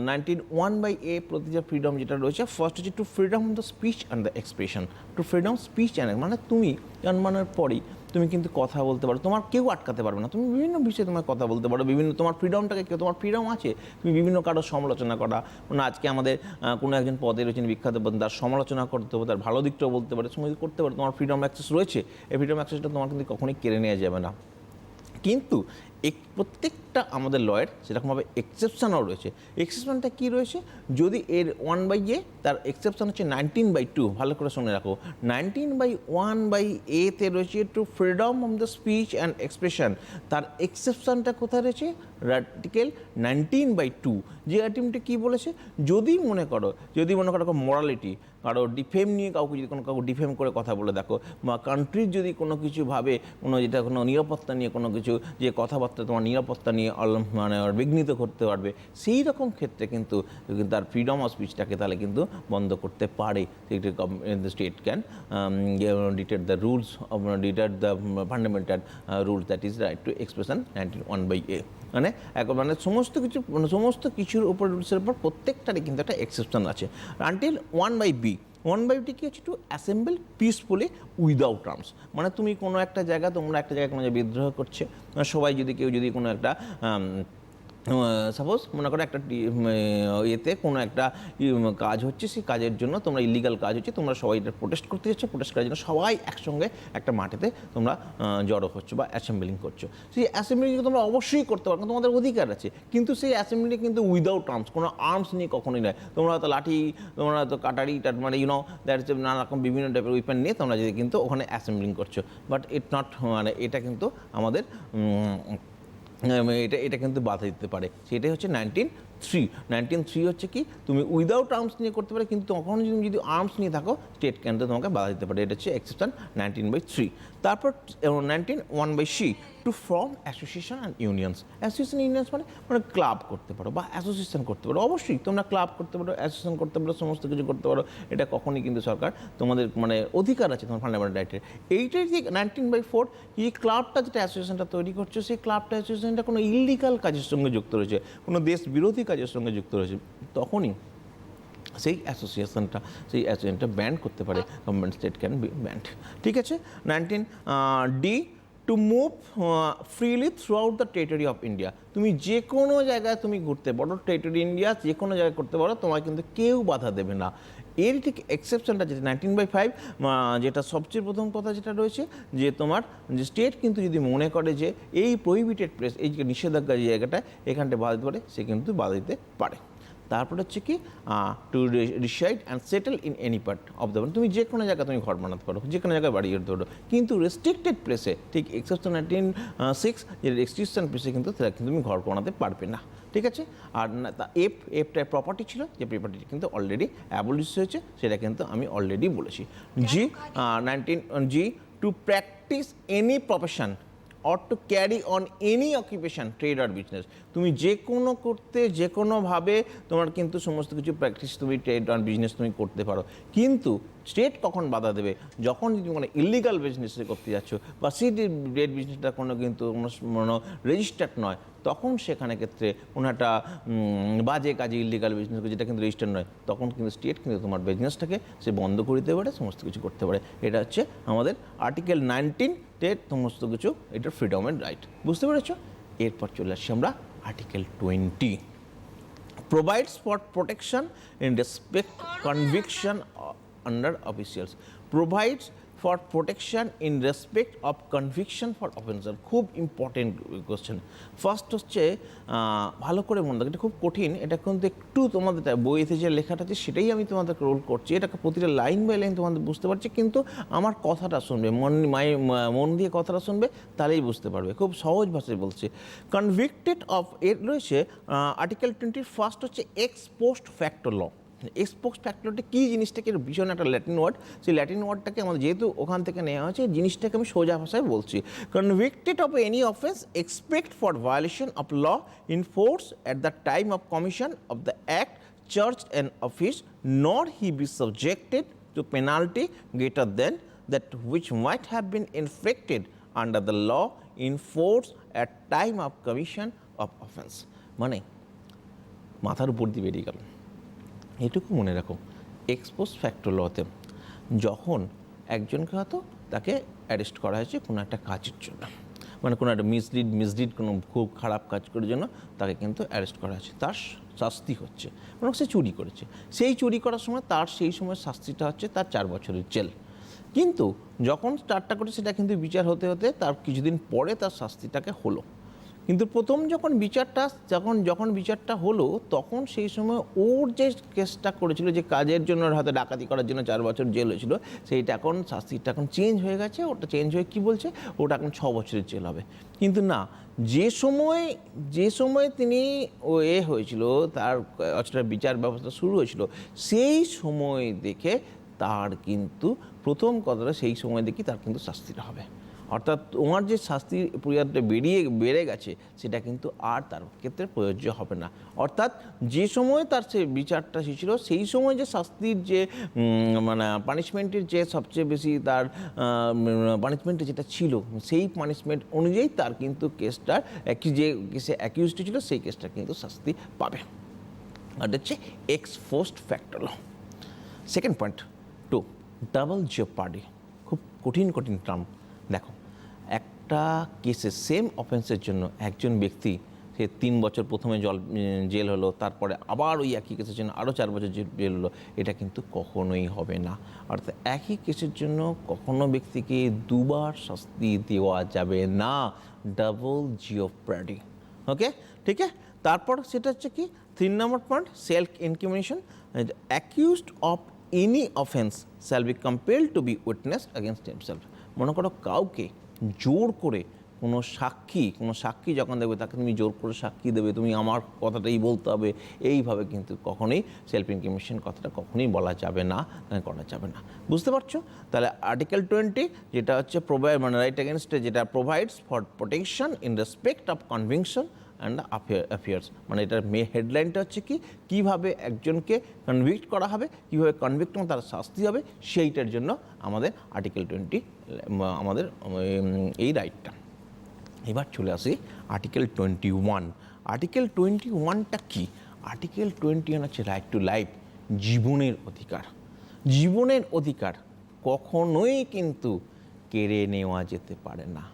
19(1)(a) প্রতি যে ফ্রিডম যেটা রয়েছে, ফার্স্ট হচ্ছে two freedom the speech and the expression. Two freedom speech and, মানে তুমি জন্মানোর পরেই তুমি কিন্তু কথা বলতে পারো, তোমার কেউ আটকাতে পারবে না, তুমি বিভিন্ন বিষয়ে তোমার কথা বলতে পারো, বিভিন্ন তোমার ফ্রিডমটাকে কেউ, তোমার ফ্রিডম আছে তুমি বিভিন্ন কারোর সমালোচনা করা, মানে আজকে আমাদের কোনো একজন পদে রয়েছেন বিখ্যাত, তার সমালোচনা করতে হবে, তার ভালো দিকটাও বলতে পারে, সময় করতে পারে, তোমার ফ্রিডম অ্যাক্সেস রয়েছে। এই ফ্রিডম অ্যাক্সেসটা তোমার কিন্তু কখনোই কেড়ে নেওয়া যাবে না। কিন্তু প্রত্যেকটা আমাদের লয়ের সেরকমভাবে এক্সেপশনও রয়েছে। এক্সেপশনটা কী রয়েছে? যদি এর 1/a, তার এক্সেপশন হচ্ছে 19/2, ভালো করে শুনে রাখো। 19(1)(a) তে রয়েছে two freedom of the speech and expression, তার এক্সেপশনটা কোথায় রয়েছে? আর্টিকেল 19/2। যে আইটেমটা কী বলেছে? যদি মনে করো মোরালিটি, কারো ডিফেম নিয়ে কাউকে যদি কাউকে ডিফেম করে কথা বলে দেখো, বা কান্ট্রির যদি কোনো কিছু ভাবে, কোনো নিরাপত্তা নিয়ে কোনো কিছু, যে কথাবার্তা তোমার নিরাপত্তা নিয়ে মানে বিঘ্নিত করতে পারবে, সেই রকম ক্ষেত্রে কিন্তু তার ফ্রিডম অফ স্পিচটাকে তাহলে কিন্তু বন্ধ করতে পারে। State can detect the rules of detect the fundamental rules that is right two expression 19(1)(a। মানে সমস্ত কিছুর উপর, রুলসের উপর প্রত্যেকটারই কিন্তু একটা এক্সেপশন আছে। আনটিল 1/b, 1/b কি হচ্ছে? To assemble peacefully without arms. মানে তুমি কোনো একটা জায়গায়, তোমরা একটা জায়গায় কোনো বিদ্রোহ করছে, সবাই যদি কেউ যদি কোনো একটা সাপোজ মনে করো একটা এতে কোনো একটা কাজ হচ্ছে, সেই কাজের জন্য তোমরা ইলিগাল কাজ হচ্ছে, তোমরা সবাই এটা প্রোটেস্ট করতে যাচ্ছ, প্রোটেস্ট করার জন্য সবাই একসঙ্গে একটা মাঠেতে তোমরা জড়ো হচ্ছ বা অ্যাসেম্বলিং করছো। সেই অ্যাসেম্বলিং তোমরা অবশ্যই করতে পারো, তোমাদের অধিকার আছে, কিন্তু সেই অ্যাসেম্বলি কিন্তু উইদাউট আর্মস, কোনো আর্মস নিয়ে কখনোই নয়। তোমরা হয়তো লাঠি, তোমরা হয়তো কাটারি, মানে দ্যাট ইজ নানা রকম বিভিন্ন টাইপের উইপেন নিয়ে তোমরা যদি কিন্তু ওখানে অ্যাসেম্বলিং করছো, বাট মানে এটা কিন্তু আমাদের এটা কিন্তু বাধা দিতে পারে। সেটাই হচ্ছে 19(3) হচ্ছে কি? তুমি উইদাউট আর্মস নিয়ে করতে পারে, কিন্তু তখন যদি আর্মস নিয়ে থাকো, স্টেট কিন্তু তোমাকে বাধা দিতে পারে। এটা হচ্ছে এক্সেপশন 19/3। তারপর 19(1)(c) to form association and unions. Association unions মানে ক্লাব করতে পারো বা অ্যাসোসিয়েশন করতে পারো। অবশ্যই তোমরা ক্লাব করতে পারো, অ্যাসোসিয়েশন করতে পারো, সমস্ত কিছু করতে পারো। এটা কখনই কিন্তু সরকার তোমাদের মানে অধিকার আছে তোমার ফান্ডামেন্টাল রাইটের। এইটাই যে 19/4, এই ক্লাবটা যেটা অ্যাসোসিয়েশনটা তৈরি করছো, সেই ক্লাবটা অ্যাসোসিয়েশনটা কোনো ইললিগাল কাজের সঙ্গে যুক্ত রয়েছে, কোনো দেশ বিরোধী কাজের সঙ্গে যুক্ত রয়েছে, তখনই সেই অ্যাসোসিয়েশনটা ব্যান করতে পারে government. State can be band. ঠিক আছে। 19(d) to move freely through out the territory of India. তুমি যে কোনো জায়গায় তুমি ঘুরতে পারো, টেরিটরি ইন্ডিয়া যে কোনো জায়গায় করতে পারো, তোমার কিন্তু কেউ বাধা দেবে না। এর ঠিক এক্সেপশনটা যেটা 19/5, যেটা সবচেয়ে প্রথম কথা যেটা রয়েছে, যে তোমার যে স্টেট কিন্তু যদি মনে করে যে এই প্রহিবিটেড প্লেস, এই যে নিষেধাজ্ঞা যে জায়গাটা, এখানটা বাধা দিতে পারে, সে কিন্তু বাধা দিতে পারে। তারপর হচ্ছে কি? To reside and settle in any part of the, তুমি যে কোনো জায়গায় তুমি ঘর বানাতে পারো, যে কোনো জায়গায় বাড়ি করতে পারো, কিন্তু রেস্ট্রিক্টেড প্লেসে, ঠিক এক্সেপশন 19(6), যে রেস্ট্রিকশন প্লেসে কিন্তু সেটা কিন্তু তুমি ঘর বানাতে পারবে না। ঠিক আছে। আর এফটায় প্রপার্টি ছিল, যে প্রপার্টি কিন্তু অলরেডি অ্যাবলিশ হয়েছে, সেটা কিন্তু আমি অলরেডি বলেছি। G to practise any profession or to carry on any occupation, trade or business। তুমি যে কোনো করতে, যে কোনোভাবে তোমার কিন্তু সমস্ত কিছু প্র্যাকটিস, তুমি ট্রেড আর বিজনেস তুমি করতে পারো, কিন্তু স্টেট কখন বাধা দেবে? যখন তুমি কোনো ইলিগাল বিজনেস করতে যাচ্ছ, বা সেই ট্রেড বিজনেসটা কিন্তু কোনো রেজিস্টার্ড নয়, তখন সেখানে ক্ষেত্রে কোনো একটা বাজে কাজে, ইলিগাল বিজনেস যেটা কিন্তু রেজিস্টার্ড নয়, তখন কিন্তু স্টেট কিন্তু তোমার বিজনেসটাকে সে বন্ধ করে দিতে পারে, সমস্ত কিছু করতে পারে। এটা হচ্ছে আমাদের আর্টিকেল 19 সমস্ত কিছু, এটার ফ্রিডম অ্যান্ড রাইট। বুঝতে পেরেছো? এরপর চলে আসছি আমরা article 20, provides for protection in respect conviction under officials, provides for protection in respect of conviction for offenser। খুব ইম্পর্টেন্ট কোশ্চেন। ফার্স্ট হচ্ছে ভালো করে মনে রাখো, এটা খুব কঠিন, এটা কিন্তু একটু তোমাদের বইতে যে লেখাটা আছে সেটাই আমি তোমাদেরকে রোল করছি, এটাকে প্রতিটা লাইন বাই লাইন তোমাদের বুঝতে পারছি, কিন্তু আমার কথাটা শুনবে, মন দিয়ে কথাটা শুনবে, তাহলেই বুঝতে পারবে। খুব সহজ ভাষায় বলছি। কনভিক্টেড অফ, এর রয়েছে আর্টিকেল 20 ফার্স্ট হচ্ছে এক্স পোস্ট ফ্যাক্টো ল। এক্সপোস্ট ফ্যাক্টরটা কী জিনিসটাকে ভীষণ একটা ল্যাটিন ওয়ার্ড, সেই ল্যাটিন ওয়ার্ডটাকে আমাদের যেহেতু ওখান থেকে নেওয়া হয়েছে, জিনিসটাকে আমি সোজা ভাষায় বলছি। Convicted of any offence except for violation of law in force at the time of commission of the act charged an offence, nor he be subjected to penalty greater than that which might have been inflicted under the law in force at time of commission of offence. মানে মাথার উপর দিয়ে বেরিয়ে গেল। এটুকু মনে রাখো, expose factor লতে যখন একজনকে হয়তো তাকে অ্যারেস্ট করা হয়েছে কোনো একটা কাজের জন্য, মানে কোনো একটা মিসলিড কোনো খুব খারাপ কাজ করার জন্য তাকে কিন্তু অ্যারেস্ট করা হয়েছে, তার শাস্তি হচ্ছে, মানে সে চুরি করেছে, সেই চুরি করার সময় তার সেই সময় শাস্তিটা হচ্ছে তার 4 বছরের জেল। কিন্তু যখন স্টার্টটা করে সেটা কিন্তু বিচার হতে হতে তার কিছুদিন পরে তার শাস্তিটাকে হলো। কিন্তু প্রথম যখন বিচারটা হলো তখন সেই সময় ওর যে কেসটা করেছিল, যে কাজের জন্য হয়তো ডাকাতি করার জন্য 4 বছর জেল হয়েছিল, সেইটা এখন শাস্তিটা এখন চেঞ্জ হয়ে গেছে। ওটা চেঞ্জ হয়ে কী বলছে, ওটা এখন 6 বছরের জেল হবে। কিন্তু না, যে সময় তিনি হয়েছিল, তার বিচার ব্যবস্থা শুরু হয়েছিল, সেই সময় দেখে তার কিন্তু প্রথম কথাটা সেই সময় দেখি তার কিন্তু শাস্তিটা হবে। অর্থাৎ তোমার যে শাস্তির পরিমাণটা বেড়ে গেছে সেটা কিন্তু আর তার ক্ষেত্রে প্রযোজ্য হবে না। অর্থাৎ যে সময় তার সে বিচারটা ছিল সেই সময় যে শাস্তির যে মানে পানিশমেন্টের যে সবচেয়ে বেশি তার পানিশমেন্টে যেটা ছিল, সেই পানিশমেন্ট অনুযায়ী তার কিন্তু কেসটার যে কেসে অ্যাকিউজড ছিল সেই কেসটা কিন্তু শাস্তি পাবে। আর হচ্ছে ex post facto law. Second point 2, double jeopardy. খুব কঠিন টার্ম। দেখো, একটা কেসে সেম অফেন্সের জন্য একজন ব্যক্তি সে 3 বছর প্রথমে জেল হলো, তারপরে আবার ওই একই কেসের জন্য আরও 4 বছর জেল হলো, এটা কিন্তু কখনোই হবে না। অর্থাৎ একই কেসের জন্য কখনো ব্যক্তিকে 2 বার শাস্তি দেওয়া যাবে না। ডাবল জিওপ্রাডি। ওকে, ঠিক আছে। তারপর সেটা হচ্ছে কি 3 number point, self incrimination. Accused of any offence shall be compelled to be witnessed against himself. মনে করো কাউকে জোর করে কোনো সাক্ষী যখন দেখবে তাকে তুমি জোর করে সাক্ষী দেবে, তুমি আমার কথাটাই বলতে হবে, এইভাবে কিন্তু কখনোই সেলফ ইনক্রিমিনেশন কথাটা কখনোই বলা যাবে না, করা যাবে না। বুঝতে পারছো? তাহলে আর্টিকেল 20 যেটা হচ্ছে রাইট এগেনস্ট, যেটা provides for protection in respect of conviction and affairs. মানে এটার হেডলাইনটা হচ্ছে কীভাবে একজনকে কনভিক্ট করা হবে, কীভাবে কনভিক্ট এবং তার শাস্তি হবে, সেইটার জন্য আমাদের আর্টিকেল 20 আমাদের এই রাইটটা। এবার চলে আসি আর্টিকেল 21। আর্টিকেল 21টা কী? আর্টিকেল 21 হচ্ছে রাইট টু লাইফ, জীবনের অধিকার। জীবনের অধিকার কখনোই কিন্তু কেড়ে নেওয়া যেতে পারে না।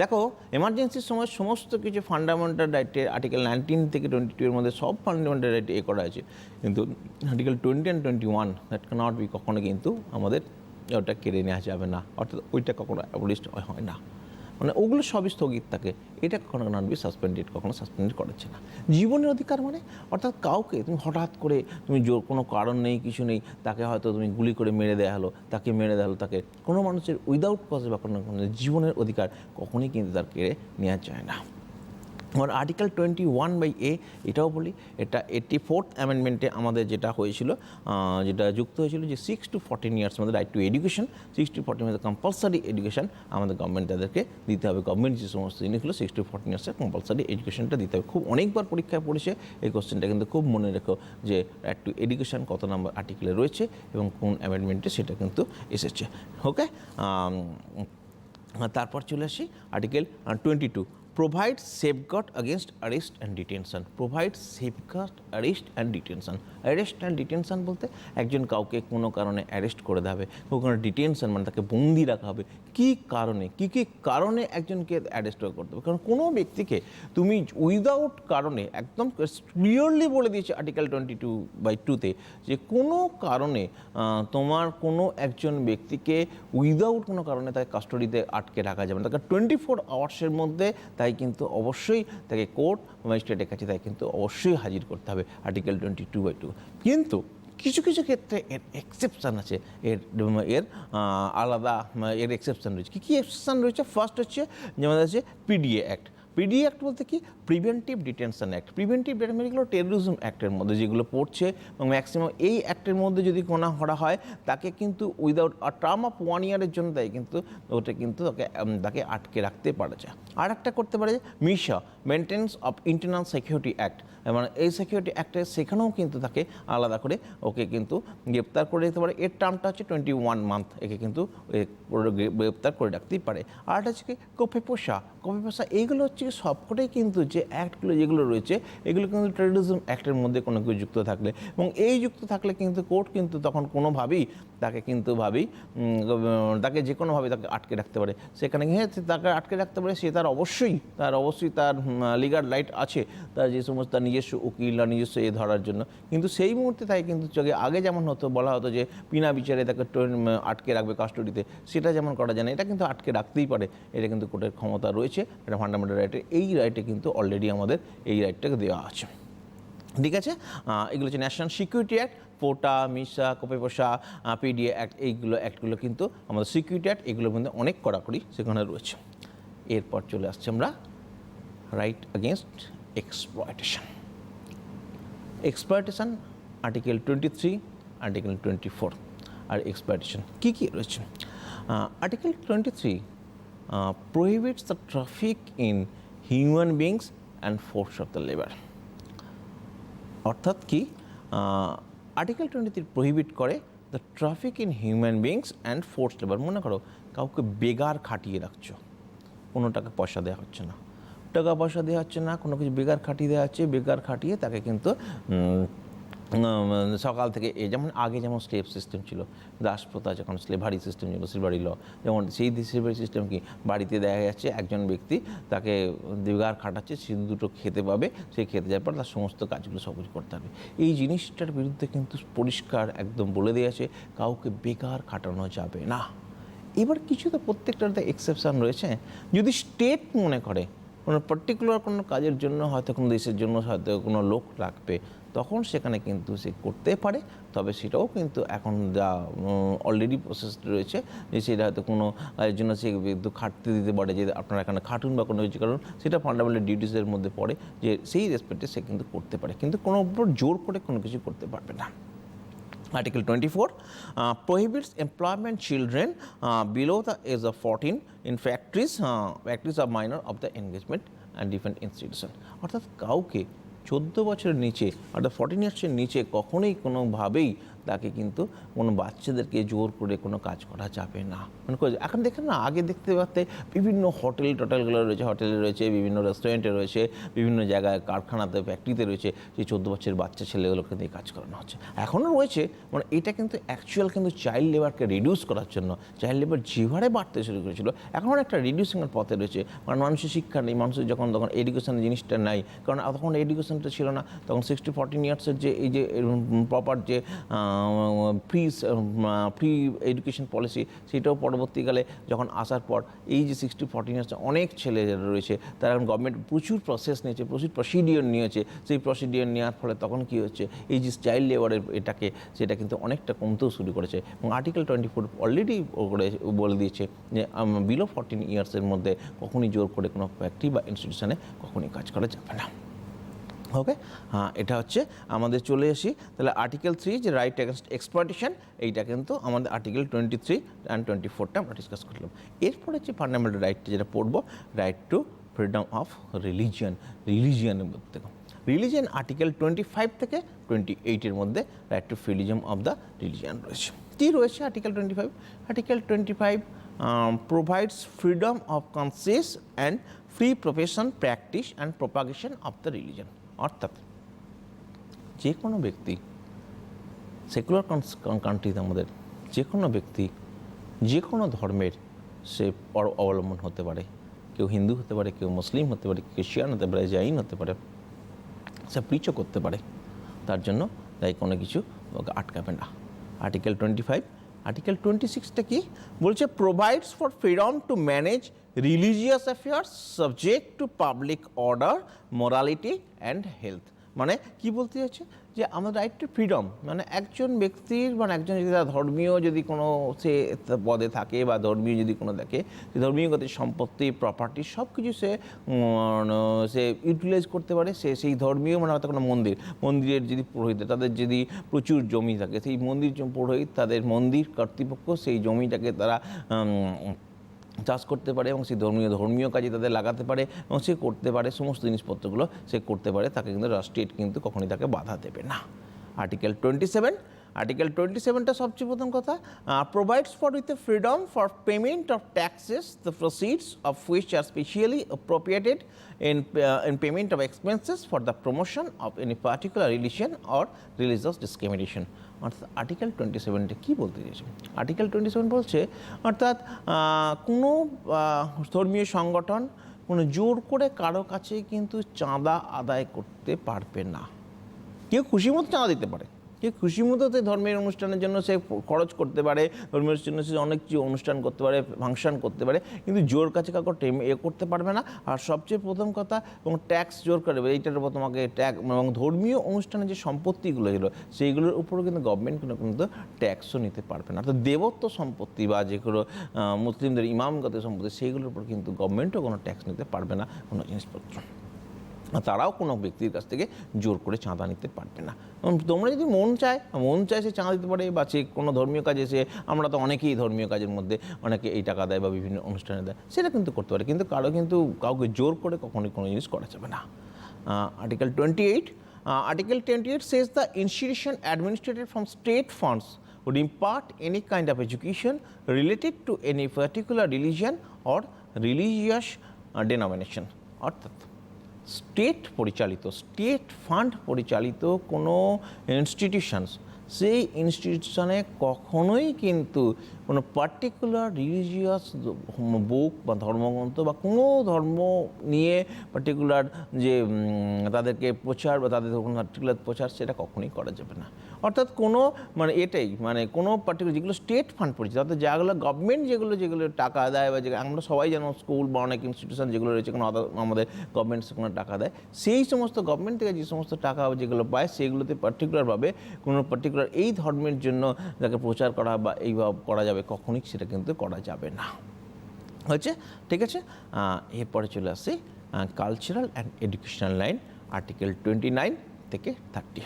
দেখো, এমার্জেন্সির সময় সমস্ত কিছু ফান্ডামেন্টাল রাইটের আর্টিকেল 19 থেকে 22 এর মধ্যে সব ফান্ডামেন্টাল রাইট করা হয়েছে, কিন্তু article 20 and 21 that cannot be, কখনো কিন্তু আমাদের ওটা কেড়ে নেওয়া যাবে না। অর্থাৎ ওইটা কখনো অ্যাবলিশড হয় না, মানে ওগুলো সবই স্থগিত থাকে। এটা কখনো নট বি সাসপেন্ডেড, কখনো সাসপেন্ডেড করাচ্ছে না। জীবনের অধিকার মানে অর্থাৎ কাউকে তুমি হঠাৎ করে তুমি জোর কোনো কারণ নেই, কিছু নেই, তাকে হয়তো তুমি গুলি করে মেরে দেওয়া হলো, তাকে কোনো মানুষের উইদাউট কজ বা কোনো জীবনের অধিকার কখনোই কিন্তু তার কেড়ে নেওয়া যায় না। আর আর্টিকেল 21(a) এটাও বলি, এটা 84th অ্যামেন্ডমেন্টে আমাদের যেটা হয়েছিল, যেটা যুক্ত হয়েছিল যে 6 to 14 ইয়ার্স মধ্যে রাইট টু এডুকেশন, 6 to 14 মধ্যে কম্পালসারি এডুকেশন আমাদের গভর্নমেন্ট তাদেরকে দিতে হবে। গভর্নমেন্ট যে সমস্ত জিনিসগুলো 6 to 14 ইয়ার্সে কম্পালসারি এডুকেশনটা দিতে হবে। খুব অনেকবার পরীক্ষায় পড়েছে এই কোশ্চেনটা, কিন্তু খুব মনে রেখো যে রাইট টু এডুকেশন কত নম্বর আর্টিকেলে রয়েছে এবং কোন অ্যামেন্ডমেন্টে সেটা কিন্তু এসেছে। ওকে, তারপর চলে আসি article 22, provides safeguard against arrest and detention. Provides safeguard arrest and detention. Arrest and detention বলতে একজন কাউকে কোনো কারণে অ্যারেস্ট করে দেওয়া হবে, কোনো ডিটেনশন মানে তাকে বন্দি রাখা হবে। কী কারণে একজনকে অ্যারেস্ট করতে হবে? কারণ কোনো ব্যক্তিকে তুমি উইদাউট কারণে, একদম ক্লিয়ারলি বলে দিয়েছে আর্টিকেল 22(2)তে যে কোনো কারণে তোমার কোনো একজন ব্যক্তিকে উইদাউট কোনো কারণে তাকে কাস্টডিতে আটকে রাখা যাবে না। তাকে 24 আওয়ার্সের মধ্যে তাই কিন্তু অবশ্যই তাকে কোর্ট ম্যাজিস্ট্রেটের কাছে তাই কিন্তু অবশ্যই হাজির করতে হবে আর্টিকেল 22(2). কিন্তু কিছু ক্ষেত্রে এর এক্সেপশান আছে, এর আলাদা এর এক্সেপশান রয়েছে। কী এক্সেপশান রয়েছে? ফার্স্ট হচ্ছে যেমন আছে পিডিএ অ্যাক্ট। পিডি অ্যাক্ট বলতে কি, preventive detention act. Preventive detention এগুলো টেররিজম অ্যাক্টের মধ্যে যেগুলো পড়ছে, এবং ম্যাক্সিমাম এই অ্যাক্টের মধ্যে যদি কোনো করা হয় তাকে কিন্তু উইদাউট আ টার্ম অফ 1 ইয়ারের জন্য তাই কিন্তু ওটা কিন্তু তাকে আটকে রাখতে পারা যায়। আর একটা করতে পারে MISA, maintenance of internal security act, মানে এই সিকিউরিটি অ্যাক্টে সেখানেও কিন্তু তাকে আলাদা করে ওকে কিন্তু গ্রেপ্তার করে দিতে পারে। এর টার্মটা হচ্ছে 21 মান্থ, একে কিন্তু গ্রেপ্তার করে রাখতেই পারে। আর একটা হচ্ছে কি কোপেপোসা। এইগুলো হচ্ছে সবকটাই কিন্তু যে অ্যাক্টগুলো যেগুলো রয়েছে এগুলো কিন্তু টেররিজম অ্যাক্টের মধ্যে কোনো কিছু যুক্ত থাকলে, এবং এই যুক্ত থাকলে কিন্তু কোর্ট কিন্তু তখন কোনোভাবেই তাকে কিন্তু তাকে যে কোনোভাবে তাকে আটকে রাখতে পারে। সেখানে গিয়ে তাকে আটকে রাখতে পারে, সে তার অবশ্যই তার লিগাল রাইট আছে, তার যে সমস্ত নিজস্ব উকিল বা নিজস্ব ধরার জন্য। কিন্তু সেই মুহূর্তে তাই কিন্তু আগে যেমন বলা হতো যে বিনা বিচারে তাকে আটকে রাখবে কাস্টডিতে, সেটা যেমন করা যায় না, এটা কিন্তু আটকে রাখতেই পারে। এটা কিন্তু কোর্টের ক্ষমতা রয়েছে, এটা ফান্ডামেন্টাল রাইটের। এই রাইটে কিন্তু অলরেডি আমাদের এই রাইটটাকে দেওয়া আছে। ঠিক আছে, এগুলো হচ্ছে ন্যাশনাল সিকিউরিটি অ্যাক্ট, পোটা, মিশা, কোপেপোসা, পিডিএ অ্যাক্ট, এইগুলো অ্যাক্টগুলো কিন্তু আমাদের সিকিউরিটি অ্যাক্ট, এগুলোর মধ্যে অনেক কড়াকড়ি সেখানে রয়েছে। এরপর চলে আসছে আমরা right against exploitation. Exploitation article 23, article 24। আর এক্সপ্লয়টেশন কী কী রয়েছে? Article 23 prohibits the traffic in human beings and force of the labor। অর্থাৎ কি, আর্টিকেল 23 প্রহিবিট করে the traffic in human beings and force labour. মনে করো কাউকে বেগার খাটিয়ে রাখছো, কোনো টাকা পয়সা দেওয়া হচ্ছে না, কোনো কিছু বেগার খাটিয়ে দেওয়া হচ্ছে, বেগার খাটিয়ে তাকে কিন্তু সকাল থেকে যেমন আগে যেমন স্লেভ সিস্টেম ছিল, দাসপ্রথা, যখন স্লেভারি সিস্টেম ছিল, স্লেভারি ল, যেমন সেই স্লেভারি সিস্টেম কি বাড়িতে দেখা যাচ্ছে একজন ব্যক্তি তাকে বেগার খাটাচ্ছে, সে দুটো খেতে পাবে, সে খেতে যাওয়ার পর তার সমস্ত কাজগুলো সব কিছু করতে হবে। এই জিনিসটার বিরুদ্ধে কিন্তু পরিষ্কার একদম বলে দিয়েছে কাউকে বেকার খাটানো যাবে না। এবার কিছু তো প্রত্যেকটাতে এক্সেপশান রয়েছে। যদি স্টেট মনে করে কোনো পার্টিকুলার কোনো কাজের জন্য হয়তো কোনো দেশের জন্য হয়তো কোনো লোক রাখবে, তখন সেখানে কিন্তু সে করতে পারে। তবে সেটাও কিন্তু এখন যা অলরেডি প্রসেস রয়েছে যে সেটা হয়তো কোনো কাজের জন্য সে কিন্তু খাটতে দিতে পারে, যে আপনারা এখানে খাটুন বা কোনো কিছু কারণ, সেটা ফান্ডামেন্টাল ডিউটিসের মধ্যে পড়ে, যে সেই রেসপেক্টে সে কিন্তু করতে পারে, কিন্তু কোনো উপর জোর করে কোনো কিছু করতে পারবে না। Article 24 prohibits employment children below the age of 14 in factories of minor of the engagement and different institution। অর্থাৎ কাউকে 14 বছরের নিচে অর্থাৎ 14 ইয়ার্সের নিচে কখনোই কোনোভাবেই তাকে কিন্তু কোনো বাচ্চাদেরকে জোর করে কোনো কাজ করা যাবে না। মানে এখন দেখেন না, আগে দেখতে পাতে বিভিন্ন হোটেলগুলো রয়েছে, হোটেলে রয়েছে, বিভিন্ন রেস্টুরেন্টে রয়েছে, বিভিন্ন জায়গায় কারখানাতে, ফ্যাক্টরিতে রয়েছে, যে 14 বছরের বাচ্চা ছেলেগুলোকে দিয়ে কাজ করানো হচ্ছে, এখনও রয়েছে। মানে এটা কিন্তু অ্যাকচুয়াল কিন্তু চাইল্ড লেবারকে রিডিউস করার জন্য, চাইল্ড লেবার যেভাবে বাড়তে শুরু করেছিল এখন একটা রিডিউসিংয়ের পথে রয়েছে। কারণ মানুষের শিক্ষা নেই, মানুষের যখন এডুকেশনের জিনিসটা নাই, কারণ তখন এডুকেশনটা ছিল না, তখন 16-14 ইয়ার্সের যে এই যে প্রপার যে ফ্রি এডুকেশন পলিসি, সেটাও পরবর্তীকালে যখন আসার পর এই যে 16-14 ইয়ার্স অনেক ছেলে যারা রয়েছে তারা এখন গভর্নমেন্ট প্রচুর প্রসেস নিয়েছে, প্রচুর প্রসিডিওর নিয়েছে। সেই প্রসিডিওর নেওয়ার ফলে তখন কী হচ্ছে, এই যে চাইল্ড লেবারের সেটা কিন্তু অনেকটা কমতেও শুরু করেছে। এবং আর্টিকেল 24 অলরেডি বলে দিয়েছে যে বিলো 14 ইয়ার্সের মধ্যে কখনই জোর করে কোনো ফ্যাক্টরি বা ইনস্টিটিউশনে কখনই কাজ করা যাবে না। ওকে, হ্যাঁ, এটা হচ্ছে আমাদের চলে আসি তাহলে আর্টিকেল 3 যে রাইট এগেনস্ট এক্সপ্লয়টেশন, এইটা কিন্তু আমাদের আর্টিকেল 23 অ্যান্ড 24টা আমরা ডিসকাস করলাম। এরপরে যে ফান্ডামেন্টাল রাইটটা যেটা পড়বো, রাইট টু ফ্রিডম অফ রিলিজিয়নের মধ্যে রিলিজিয়ন আর্টিকেল 25 থেকে 28-এর মধ্যে right two freedom of the religion রয়েছে। কী রয়েছে article 25? Article 25 provides freedom of conscience and free profession, practice and propagation of the religion। অর্থাৎ যে কোনো ব্যক্তি সেকুলার কান্ট্রিতে আমাদের যে কোনো ব্যক্তি যে কোনো ধর্মের সে অবলম্বন হতে পারে, কেউ হিন্দু হতে পারে, কেউ মুসলিম হতে পারে, খ্রিস্টান হতে পারে, জৈন হতে পারে, সে প্রিচও করতে পারে, তার জন্য তাই কোনো কিছু ওকে আটকাবে না। আর্টিকেল 25। আর্টিকেল 26টা কি বলছে? Provides for freedom to manage religious affairs subject to public order, morality and health. মানে কি বলতে চাইছে, যে আমাদের রাইট টু ফ্রিডম, মানে একজন ব্যক্তির মানে একজন যদি তার ধর্মীয় যদি কোনো সে পদে থাকে বা ধর্মীয় যদি কোনো দেখে, ধর্মীয় গতির সম্পত্তি প্রপার্টি সব কিছু সে ইউটিলাইজ করতে পারে। সে সেই ধর্মীয় মানে হয়তো কোনো মন্দিরের যদি পুরোহিত তাদের যদি প্রচুর জমি থাকে, সেই মন্দির পুরোহিত তাদের মন্দির কর্তৃপক্ষ সেই জমিটাকে তারা চাষ করতে পারে এবং সেই ধর্মীয় কাজে তাদের লাগাতে পারে এবং সে করতে পারে সমস্ত জিনিসপত্রগুলো সে করতে পারে, তাকে কিন্তু স্টেট কিন্তু কখনোই তাকে বাধা দেবে না। আর্টিকেল 27টা সবচেয়ে প্রথম কথা provides for with a freedom for payment of taxes the proceeds of which are specially অ্যাপ্রোপ্রিয়েটেড in payment of expenses for the promotion of any particular religion or religious discrimination. অর্থাৎ আর্টিকেল 27টা কী বলতে চাইছে? Article 27 বলছে অর্থাৎ কোনো ধর্মীয় সংগঠন কোনো জোর করে কারো কাছে কিন্তু চাঁদা আদায় করতে পারবে না। কেউ খুশি মতো চাঁদা দিতে পারে, কেউ খুশি মতো ধর্মের অনুষ্ঠানের জন্য সে খরচ করতে পারে, ধর্মের জন্য সে অনেক কিছু অনুষ্ঠান করতে পারে, ফাংশন করতে পারে, কিন্তু জোর কাছে কাউকে করতে পারবে না। আর সবচেয়ে প্রথম কথা এবং ট্যাক্স জোর করবে, এইটার উপর তোমাকে ট্যাক্স এবং ধর্মীয় অনুষ্ঠানের যে সম্পত্তিগুলো এগুলো সেইগুলোর উপরও কিন্তু গভর্নমেন্ট কিন্তু ট্যাক্সও নিতে পারবে না। অর্থাৎ দেবত্ব সম্পত্তি বা যেগুলো মুসলিমদের ইমামগত সম্পত্তি সেইগুলোর উপর কিন্তু গভর্নমেন্টও কোনো ট্যাক্স নিতে পারবে না কোনো জিনিসপত্র। তারাও কোনো ব্যক্তির কাছ থেকে জোর করে চাঁদা নিতে পারবে না। তোমরা যদি মন চায় সে চাঁদা দিতে পারে, বা সে কোনো ধর্মীয় কাজে আমরা তো অনেকেই ধর্মীয় কাজের মধ্যে অনেকে এই টাকা দেয় বা বিভিন্ন অনুষ্ঠানে দেয়, সেটা কিন্তু করতে পারে, কিন্তু কাউকে জোর করে কখনোই কোনো জিনিস করা যাবে না। Article 28 says the institution administered from state funds would impart any kind of education related to any particular religion or religious denomination. অর্থাৎ স্টেট ফান্ড পরিচালিত কোনো ইনস্টিটিউশনস, সেই ইনস্টিটিউশনে কখনোই কিন্তু কোনো পার্টিকুলার রিলিজিয়াস বুক বা ধর্মগ্রন্থ বা কোনো ধর্ম নিয়ে পার্টিকুলার যে তাদেরকে প্রচার বা তাদের কোনো পার্টিকুলার প্রচার সেটা কখনোই করা যাবে না। অর্থাৎ কোনো কোনো পার্টিকুলার যেগুলো স্টেট ফান্ড পরিচিত, অর্থাৎ যেগুলো গভর্নমেন্ট যেগুলো টাকা দেয় বা আমরা সবাই যেন স্কুল বা অনেক ইনস্টিটিউশন যেগুলো রয়েছে কোনো আমাদের গভর্নমেন্ট কোনো টাকা দেয়, সেই সমস্ত গভর্নমেন্ট থেকে যে সমস্ত টাকা যেগুলো পায় সেগুলোতে পার্টিকুলারভাবে কোনো পার্টিকুলার এই ধর্মের জন্য যাকে প্রচার করা বা এইভাবে করা যাবে কখনোই সেটা কিন্তু করা যাবে না। হচ্ছে ঠিক আছে। এরপরে চলে আসছি cultural and educational line, article 29 থেকে 30।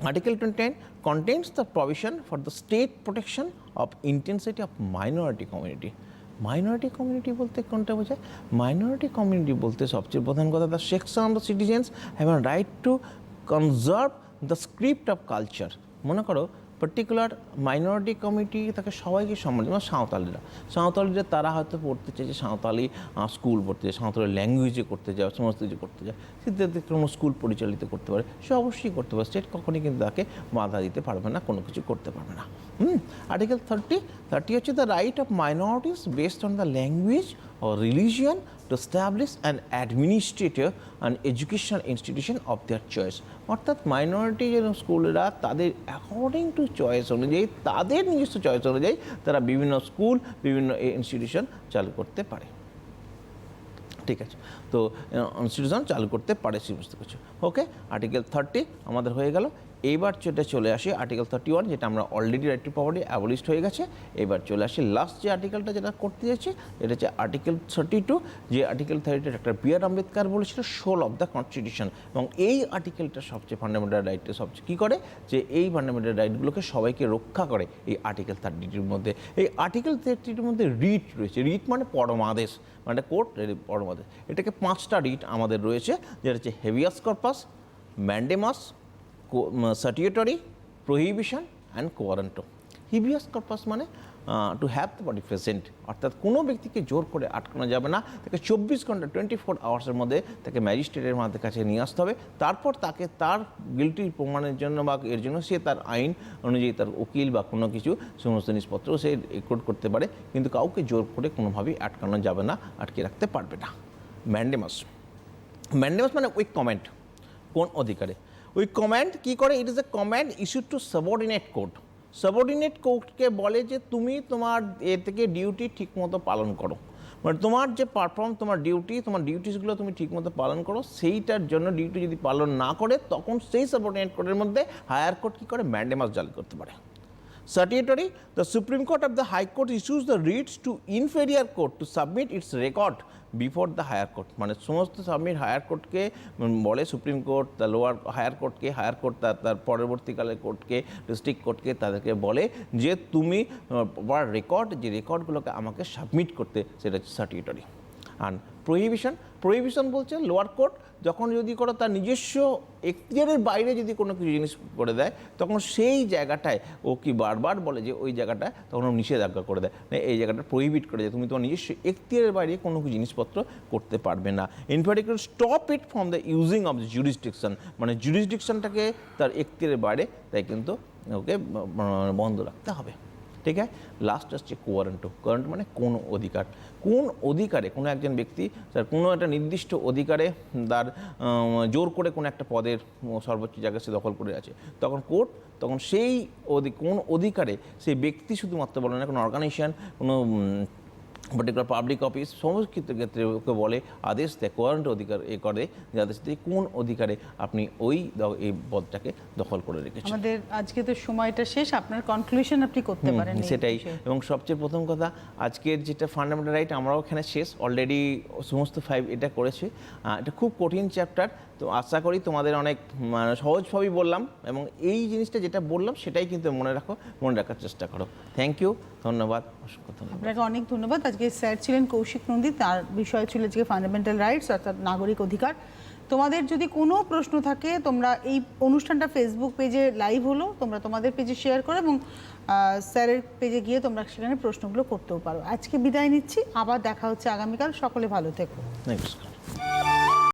Article 29 contains the provision for the state protection of intensity of minority community. Minority community বলতে কোনটা বোঝায়? মাইনরিটি কমিউনিটি বলতে সবচেয়ে প্রধান কথা the section of the citizens have a right two conserve the script of culture. মনে করো particular minority community তাকে সবাইকে সম্মান, যেমন সাঁওতালিরা তারা হয়তো পড়তে চাইছে সাঁওতালি স্কুল পড়তে যায়, সাঁওতালি ল্যাঙ্গুয়েজে করতে যায়, সমস্ত কিছু করতে যায়, সেটাতে কোনো স্কুল পরিচালিত করতে পারে, সে অবশ্যই করতে পারে, স্টেট কখনই কিন্তু তাকে বাধা দিতে পারবে না, কোনো কিছু করতে পারবে না। আর্টিকেল 30 হচ্ছে the right of minorities based on the language or religion to establish an administrative and educational institution of their choice. অর্থাৎ মাইনরিটি যে স্কুলরা তাদের অ্যাকর্ডিং টু চয়েস অনুযায়ী, তাদের নিজস্ব চয়েস অনুযায়ী তারা বিভিন্ন স্কুল বিভিন্ন ইনস্টিটিউশন চালু করতে পারে। ঠিক আছে, তো ইনস্টিটিউশন চালু করতে পারে সমস্ত কিছু। ওকে, আর্টিকেল 30 আমাদের হয়ে গেল। এইবার যেটা চলে আসি আর্টিকেল 31, যেটা আমরা already right two property abolished হয়ে গেছে। এবার চলে আসি লাস্ট যে আর্টিকেলটা যেটা করতে যাচ্ছি, এটা হচ্ছে আর্টিকেল 32, যে article 32 doctor B R Ambedkar বলেছিল সোল অফ দ্য কনস্টিটিউশন, এবং এই আর্টিকেলটা সবচেয়ে ফান্ডামেন্টাল রাইটটা সবচেয়ে কী করে, যে এই ফান্ডামেন্টাল রাইটগুলোকে সবাইকে রক্ষা করে এই আর্টিকেল 32-র মধ্যে। এই আর্টিকেল 32-র মধ্যে রিট রয়েছে, রিট মানে পরমাদেশ, মানে কোর্ট পরমাদেশ। এটাকে 5টা রিট আমাদের রয়েছে, যেটা হচ্ছে habeas corpus, mandamus, certiorari, prohibition and quo warranto. Habeas corpus মানে to have the body present, অর্থাৎ কোনো ব্যক্তিকে জোর করে আটকানো যাবে না, তাকে 24 ঘন্টা 24 আওয়ার্সের মধ্যে তাকে ম্যাজিস্ট্রেটের কাছে নিয়ে আসতে হবে। তারপর তাকে তার গিল্টি প্রমাণের জন্য বা এর জন্য সে তার আইন অনুযায়ী তার উকিল বা কোনো কিছু সমস্ত জিনিসপত্র সে রেকর্ড করতে পারে, কিন্তু কাউকে জোর করে কোনোভাবেই আটকানো যাবে না, আটকে রাখতে পারবে না। ম্যান্ডেমাস মানে উইক কমেন্ট, কোন অধিকারে ওই কমান্ড কী করে? It is a command issued two subordinate court. Subordinate কোর্টকে বলে যে তুমি তোমার এ থেকে ডিউটি ঠিকমতো পালন করো, মানে তোমার যে পারফর্ম, তোমার ডিউটিসগুলো তুমি ঠিকমতো পালন করো, সেইটার জন্য ডিউটি যদি পালন না করে তখন সেই সাবঅর্ডিনেট কোর্টের মধ্যে হায়ার কোর্ট কী করে ম্যান্ডেমাস জারি করতে পারে। Statutory, the Supreme Court of the High Court issues the writs to inferior court to submit its record before the higher court. মানে সমস্ত সাবমিট হায়ার কোর্টকে বলে, সুপ্রিম কোর্ট তার লোয়ার হায়ার কোর্টকে, হায়ার কোর্ট তার পরবর্তীকালের কোর্টকে, ডিস্ট্রিক্ট কোর্টকে, তাদেরকে বলে যে তুমি রেকর্ড, যে রেকর্ডগুলোকে আমাকে সাবমিট করতে, সেটা হচ্ছে স্ট্যাটিউটরি। আর প্রহিবিশন বলছে লোয়ার কোর্ট যখন যদি করো তার নিজস্ব এখতিয়ারের বাইরে যদি কোনো কিছু জিনিস করে দেয়, তখন সেই জায়গাটায় ও কি বারবার বলে যে ওই জায়গাটা তখন ও নিষেধাজ্ঞা করে দেয়, এই জায়গাটা প্রহিবিট করে দেয়, তুমি তোমার নিজস্ব এখতিয়ারের বাইরে কোনো কিছু জিনিসপত্র করতে পারবে না। In particular stop it from the using of the jurisdiction, মানে জুরিসডিকশনটাকে তার এখতিয়ারের বাইরে তাই কিন্তু ওকে বন্ধ রাখতে হবে। ঠিক আছে, লাস্ট আসছে কোয়ারেন্টো। কোয়ারেন্টো মানে কোন অধিকার, কোন অধিকারে কোনো একজন ব্যক্তি তার কোনো একটা নির্দিষ্ট অধিকারে তার জোর করে কোনো একটা পদের সর্বোচ্চ জায়গায় সে দখল করে আছে, তখন কোর্ট তখন সেই কোন অধিকারে সেই ব্যক্তি শুধুমাত্র বলে না, কোনো অর্গানাইজেশন, কোনো পার্টিকুলার পাবলিক অফিস, সমস্ত ক্ষেত্রে ওকে বলে আদেশ দেয়, কোয়ারেন্ট অধিকার করে যে আদেশ দিয়ে কোন অধিকারে আপনি এই পদটাকে দখল করে রেখেছেন। আমাদের আজকে তো সময়টা শেষ, আপনার কনক্লুশন আপনি করতে পারেন সেটাই। এবং সবচেয়ে প্রথম কথা, আজকের যেটা ফান্ডামেন্টাল রাইট আমরাও এখানে শেষ অলরেডি সমস্ত 5 এটা করেছে। এটা খুব কঠিন চ্যাপ্টার, তো আশা করি তোমাদের অনেক সহজভাবেই বললাম, এবং এই জিনিসটা যেটা বললাম সেটাই কিন্তু মনে রাখার চেষ্টা করো। থ্যাংক ইউ, ধন্যবাদ, অসংখ্য ধন্যবাদ। আপনাকে অনেক ধন্যবাদ। আজকে স্যার ছিলেন কৌশিক নন্দী, তার বিষয় ছিল আজকে ফান্ডামেন্টাল রাইটস অর্থাৎ নাগরিক অধিকার। তোমাদের যদি কোনো প্রশ্ন থাকে, তোমরা এই অনুষ্ঠানটা ফেসবুক পেজে লাইভ হলো, তোমরা তোমাদের পেজে শেয়ার করো এবং স্যারের পেজে গিয়ে তোমরা সেখানে প্রশ্নগুলো করতেও পারো। আজকে বিদায় নিচ্ছি, আবার দেখা হচ্ছে আগামীকাল। সকলে ভালো থেকো। নমস্কার।